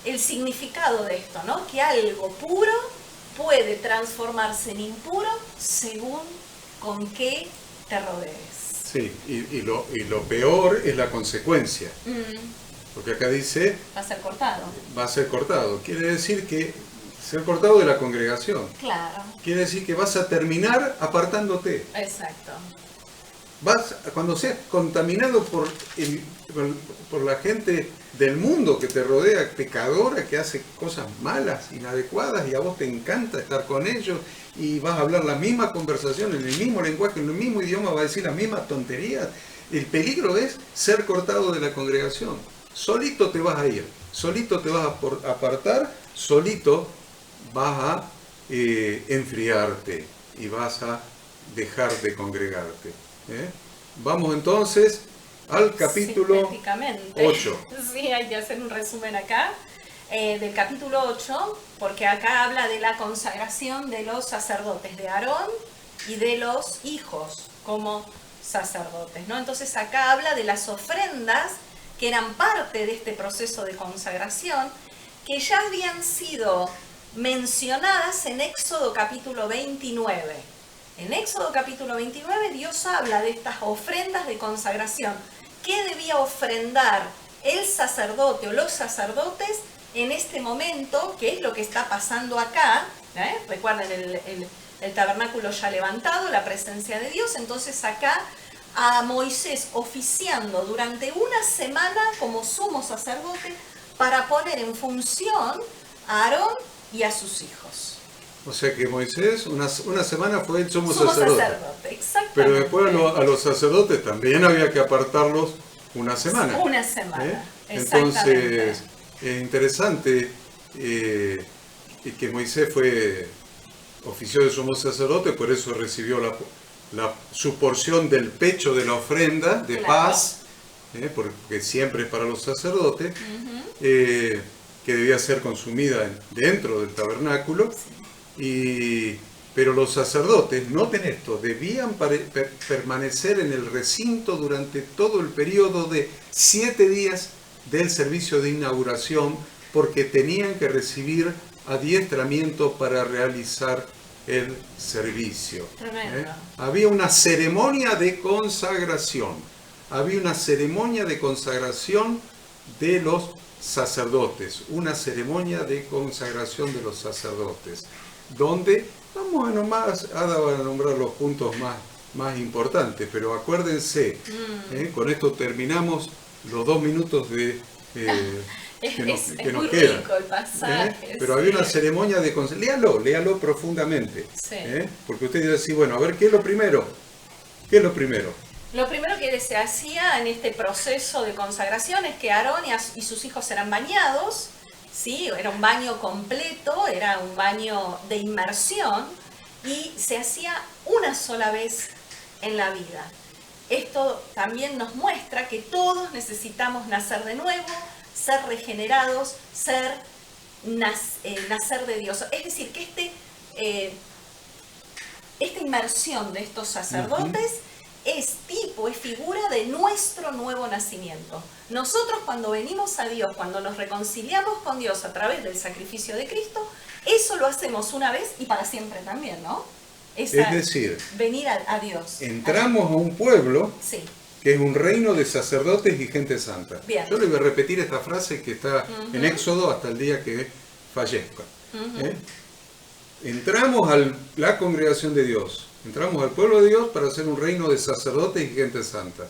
el significado de esto, ¿no? Que algo puro puede transformarse en impuro según con qué te rodees. Sí, y lo peor es la consecuencia. Porque acá dice... Va a ser cortado. Va a ser cortado. Quiere decir que ser cortado de la congregación. Claro. Quiere decir que vas a terminar apartándote. Exacto. Cuando seas contaminado por la gente del mundo que te rodea, pecadora, que hace cosas malas, inadecuadas, y a vos te encanta estar con ellos, y vas a hablar la misma conversación, en el mismo lenguaje, en el mismo idioma, vas a decir las mismas tonterías. El peligro es ser cortado de la congregación. Solito te vas a ir, solito te vas a apartar, solito vas a enfriarte y vas a dejar de congregarte. Vamos entonces al capítulo 8. Sí, hay que hacer un resumen acá del capítulo 8, porque acá habla de la consagración de los sacerdotes, de Aarón y de los hijos como sacerdotes, ¿no? Entonces acá habla de las ofrendas que eran parte de este proceso de consagración, que ya habían sido mencionadas en Éxodo capítulo 29. En Éxodo capítulo 29 Dios habla de estas ofrendas de consagración. ¿Qué debía ofrendar el sacerdote o los sacerdotes en este momento? ¿Qué es lo que está pasando acá? Recuerden el tabernáculo ya levantado, la presencia de Dios. Entonces acá a Moisés oficiando durante una semana como sumo sacerdote para poner en función a Aarón y a sus hijos. O sea que Moisés, una semana fue el sumo Sumo sacerdote. exactamente. Pero después a los sacerdotes también había que apartarlos una semana. Una semana, Entonces, exactamente. es interesante que Moisés ofició de sumo sacerdote, por eso recibió su porción del pecho de la ofrenda de Claro. paz, porque siempre es para los sacerdotes, que debía ser consumida dentro del tabernáculo. Pero los sacerdotes, noten esto, debían permanecer en el recinto durante todo el periodo de 7 días del servicio de inauguración, porque tenían que recibir adiestramiento para realizar el servicio. Tremendo. Había una ceremonia de consagración. Había una ceremonia de consagración de los sacerdotes. Una ceremonia de consagración de los sacerdotes. Donde, vamos a nombrar los puntos más importantes, pero acuérdense, con esto terminamos los 2 minutos que Es nos muy quedan. rico el pasaje. Pero había una ceremonia de consagración. Léalo profundamente. Sí. Porque usted dirá así, bueno, a ver, ¿qué es lo primero? ¿Qué es lo primero? Lo primero que se hacía en este proceso de consagración es que Aarón y sus hijos eran bañados. ¿Sí? Era un baño completo, era un baño de inmersión y se hacía una sola vez en la vida. Esto también nos muestra que todos necesitamos nacer de nuevo, ser regenerados, nacer de Dios. Es decir, que esta inmersión de estos sacerdotes es figura de nuestro nuevo nacimiento. Nosotros cuando venimos a Dios, cuando nos reconciliamos con Dios a través del sacrificio de Cristo, eso lo hacemos una vez y para siempre también, ¿no? Es decir, venir a Dios. Entramos a un pueblo sí. que es un reino de sacerdotes y gente santa. Bien. Yo le voy a repetir esta frase que está en Éxodo hasta el día que fallezca. Entramos a la congregación de Dios. Entramos al pueblo de Dios para ser un reino de sacerdotes y gente santa.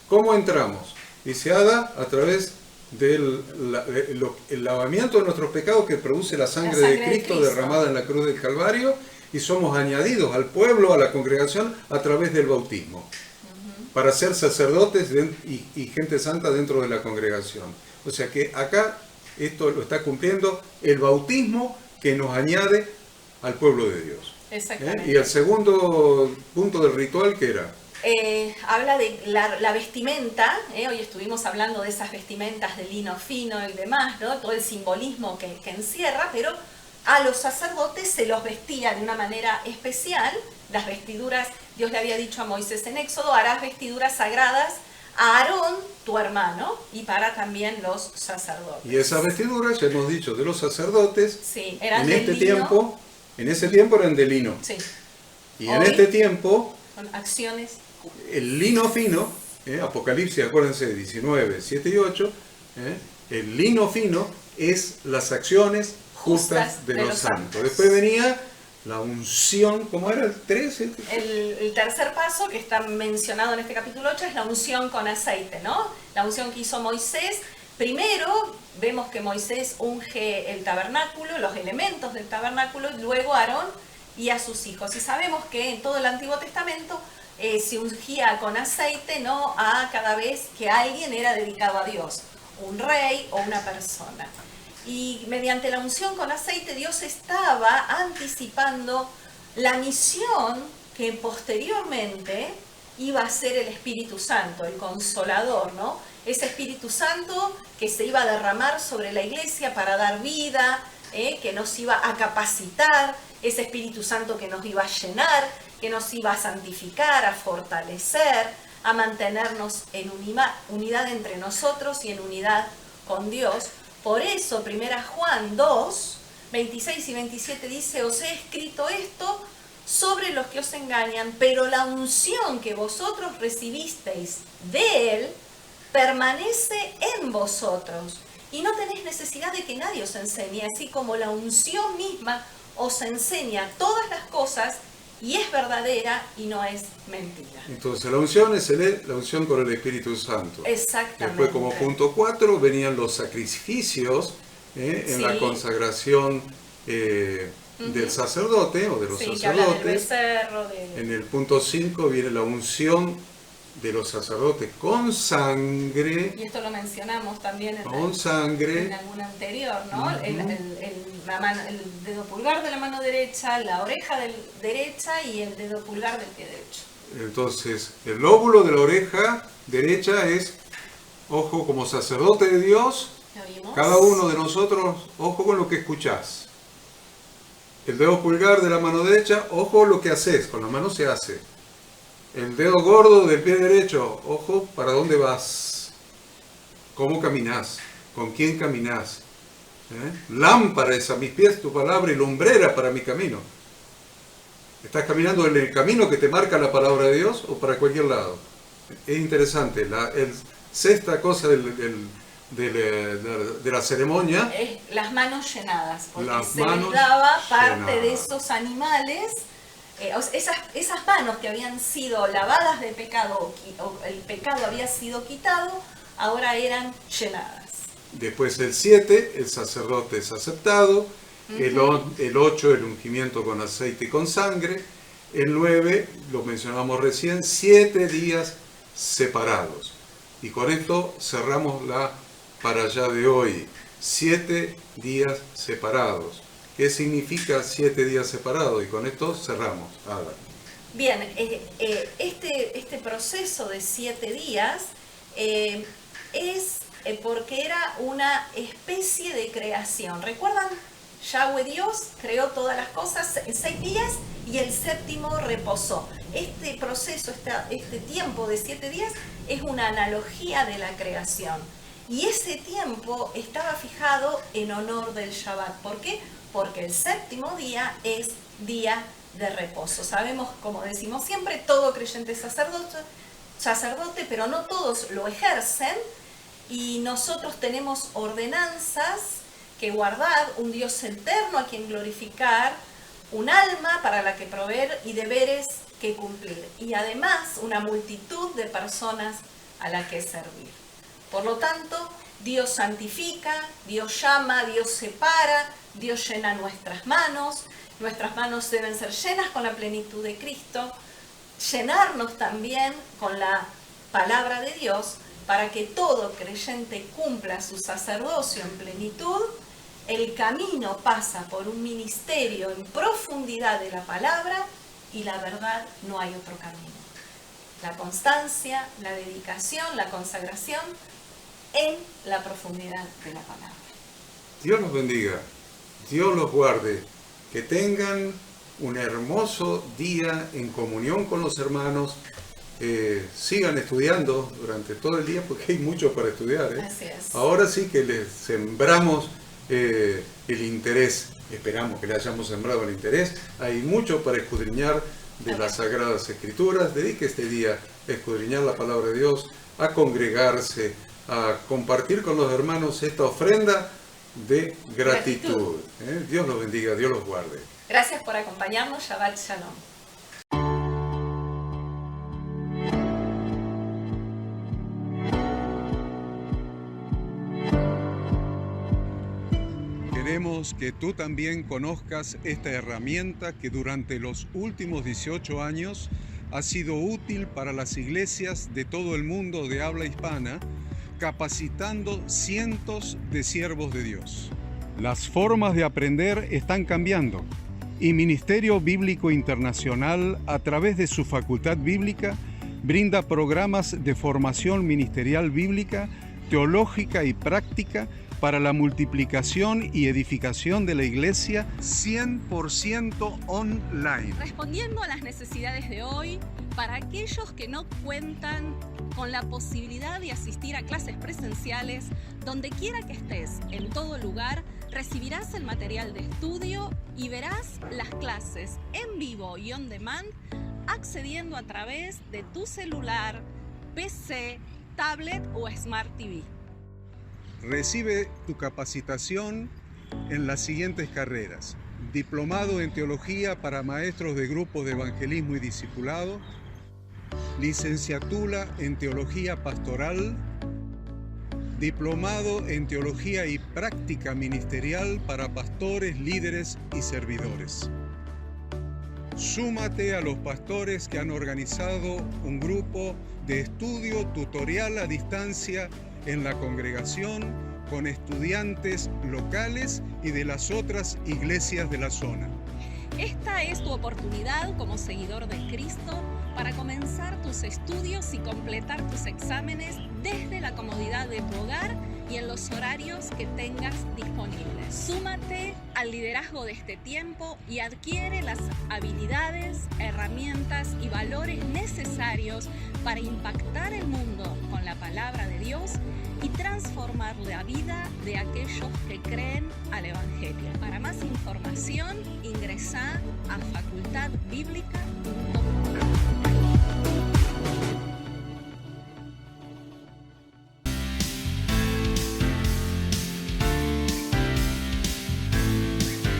¿Cómo entramos? Dice Ada, a través del el lavamiento de nuestros pecados que produce la sangre de Cristo derramada en la cruz del Calvario, y somos añadidos al pueblo, a la congregación, a través del bautismo, para ser sacerdotes y gente santa dentro de la congregación. O sea que acá esto lo está cumpliendo el bautismo que nos añade al pueblo de Dios. Exactamente. Y el segundo punto del ritual, ¿qué era? Habla de la vestimenta, hoy estuvimos hablando de esas vestimentas de lino fino y demás, ¿no? Todo el simbolismo que encierra, pero a los sacerdotes se los vestía de una manera especial. Las vestiduras, Dios le había dicho a Moisés en Éxodo, harás vestiduras sagradas a Aarón, tu hermano, y para también los sacerdotes. Y esas vestiduras, ya hemos dicho, de los sacerdotes, sí, eran en ese tiempo eran de lino. Sí. Y hoy, en este tiempo, con acciones, el lino fino, Apocalipsis, acuérdense, 19, 7 y 8, el lino fino es las acciones justas de los santos. Después venía la unción, ¿cómo era? ¿El 3? El tercer paso que está mencionado en este capítulo 8 es la unción con aceite, ¿no? La unción que hizo Moisés. Primero vemos que Moisés unge el tabernáculo, los elementos del tabernáculo, y luego a Aarón y a sus hijos. Y sabemos que en todo el Antiguo Testamento se ungía con aceite, ¿no? A cada vez que alguien era dedicado a Dios, un rey o una persona. Y mediante la unción con aceite Dios estaba anticipando la misión que posteriormente iba a ser el Espíritu Santo, el Consolador, ¿no? Ese Espíritu Santo que se iba a derramar sobre la iglesia para dar vida, que nos iba a capacitar, ese Espíritu Santo que nos iba a llenar, que nos iba a santificar, a fortalecer, a mantenernos en unidad entre nosotros y en unidad con Dios. Por eso, 1 Juan 2, 26 y 27 dice, os he escrito esto sobre los que os engañan, pero la unción que vosotros recibisteis de Él permanece en vosotros. Y no tenéis necesidad de que nadie os enseñe, así como la unción misma os enseña todas las cosas y es verdadera y no es mentira. Entonces la unción es la unción con el Espíritu Santo. Exactamente. Después, como punto 4, venían los sacrificios en la consagración del sacerdote o de los Sí, que habla del sacerdotes. becerro, En el punto 5 viene la unción de los sacerdotes con sangre, y esto lo mencionamos también en con sangre. en alguna anterior, ¿no? El dedo pulgar de la mano derecha, la oreja derecha y el dedo pulgar del pie derecho. Entonces, el lóbulo de la oreja derecha es, ojo, como sacerdote de Dios, ¿Lo vimos? cada uno de nosotros, ojo con lo que escuchás. El dedo pulgar de la mano derecha, ojo lo que haces, con la mano se hace. El dedo gordo del pie derecho, ojo para dónde vas, cómo caminás, con quién caminás. Lámpara es a mis pies tu palabra y lumbrera para mi camino. ¿Estás caminando en el camino que te marca la palabra de Dios o para cualquier lado? Es interesante, sexta cosa de la ceremonia. Es las manos llenadas, porque Las se manos les daba parte llenadas. de esos animales, esas manos que habían sido lavadas de pecado, o el pecado había sido quitado, ahora eran llenadas. Después el 7, el sacerdote es aceptado. El 8, el ungimiento con aceite y con sangre. El 9, lo mencionamos recién, 7 días separados. Y con esto cerramos la para allá de hoy. 7 días separados. ¿Qué significa 7 días separados? Y con esto cerramos. Ada. Bien, este proceso de 7 días es porque era una especie de creación. ¿Recuerdan? Yahweh Dios creó todas las cosas en 6 días y el séptimo reposó. Este proceso, este tiempo de 7 días es una analogía de la creación. Y ese tiempo estaba fijado en honor del Shabbat. ¿Por qué? Porque el séptimo día es día de reposo. Sabemos, como decimos siempre, todo creyente es sacerdote, pero no todos lo ejercen. Y nosotros tenemos ordenanzas que guardar, un Dios eterno a quien glorificar, un alma para la que proveer y deberes que cumplir. Y además una multitud de personas a la que servir. Por lo tanto, Dios santifica, Dios llama, Dios separa, Dios llena nuestras manos deben ser llenas con la plenitud de Cristo, llenarnos también con la palabra de Dios para que todo creyente cumpla su sacerdocio en plenitud. El camino pasa por un ministerio en profundidad de la palabra y la verdad no hay otro camino. La constancia, la dedicación, la consagración en la profundidad de la palabra. Dios los bendiga, Dios los guarde, que tengan un hermoso día en comunión con los hermanos. Sigan estudiando durante todo el día porque hay mucho para estudiar. Así es. Ahora sí que les sembramos el interés, esperamos que le hayamos sembrado el interés. Hay mucho para escudriñar de las Sagradas Escrituras. Dedique este día a escudriñar la palabra de Dios, a congregarse, a compartir con los hermanos esta ofrenda de gratitud. Dios los bendiga, Dios los guarde. Gracias por acompañarnos. Shabbat Shalom. Queremos que tú también conozcas esta herramienta que durante los últimos 18 años ha sido útil para las iglesias de todo el mundo de habla hispana, capacitando cientos de siervos de Dios. Las formas de aprender están cambiando y Ministerio Bíblico Internacional, a través de su facultad bíblica, brinda programas de formación ministerial bíblica, teológica y práctica para la multiplicación y edificación de la iglesia 100% online. Respondiendo a las necesidades de hoy, para aquellos que no cuentan con la posibilidad de asistir a clases presenciales, donde quiera que estés, en todo lugar, recibirás el material de estudio y verás las clases en vivo y on demand, accediendo a través de tu celular, PC, tablet o Smart TV. Recibe tu capacitación en las siguientes carreras: diplomado en teología para maestros de grupos de evangelismo y discipulado, licenciatura en teología pastoral, diplomado en Teología y Práctica Ministerial para pastores, líderes y servidores. Súmate a los pastores que han organizado un grupo de estudio tutorial a distancia en la congregación con estudiantes locales y de las otras iglesias de la zona. Esta es tu oportunidad como seguidor de Cristo para comenzar tus estudios y completar tus exámenes desde la comodidad de tu hogar y en los horarios que tengas disponibles. Súmate al liderazgo de este tiempo y adquiere las habilidades, herramientas y valores necesarios para impactar el mundo con la palabra de Dios y transformar la vida de aquellos que creen al Evangelio. Para más información, ingresá a facultadbiblica.cl.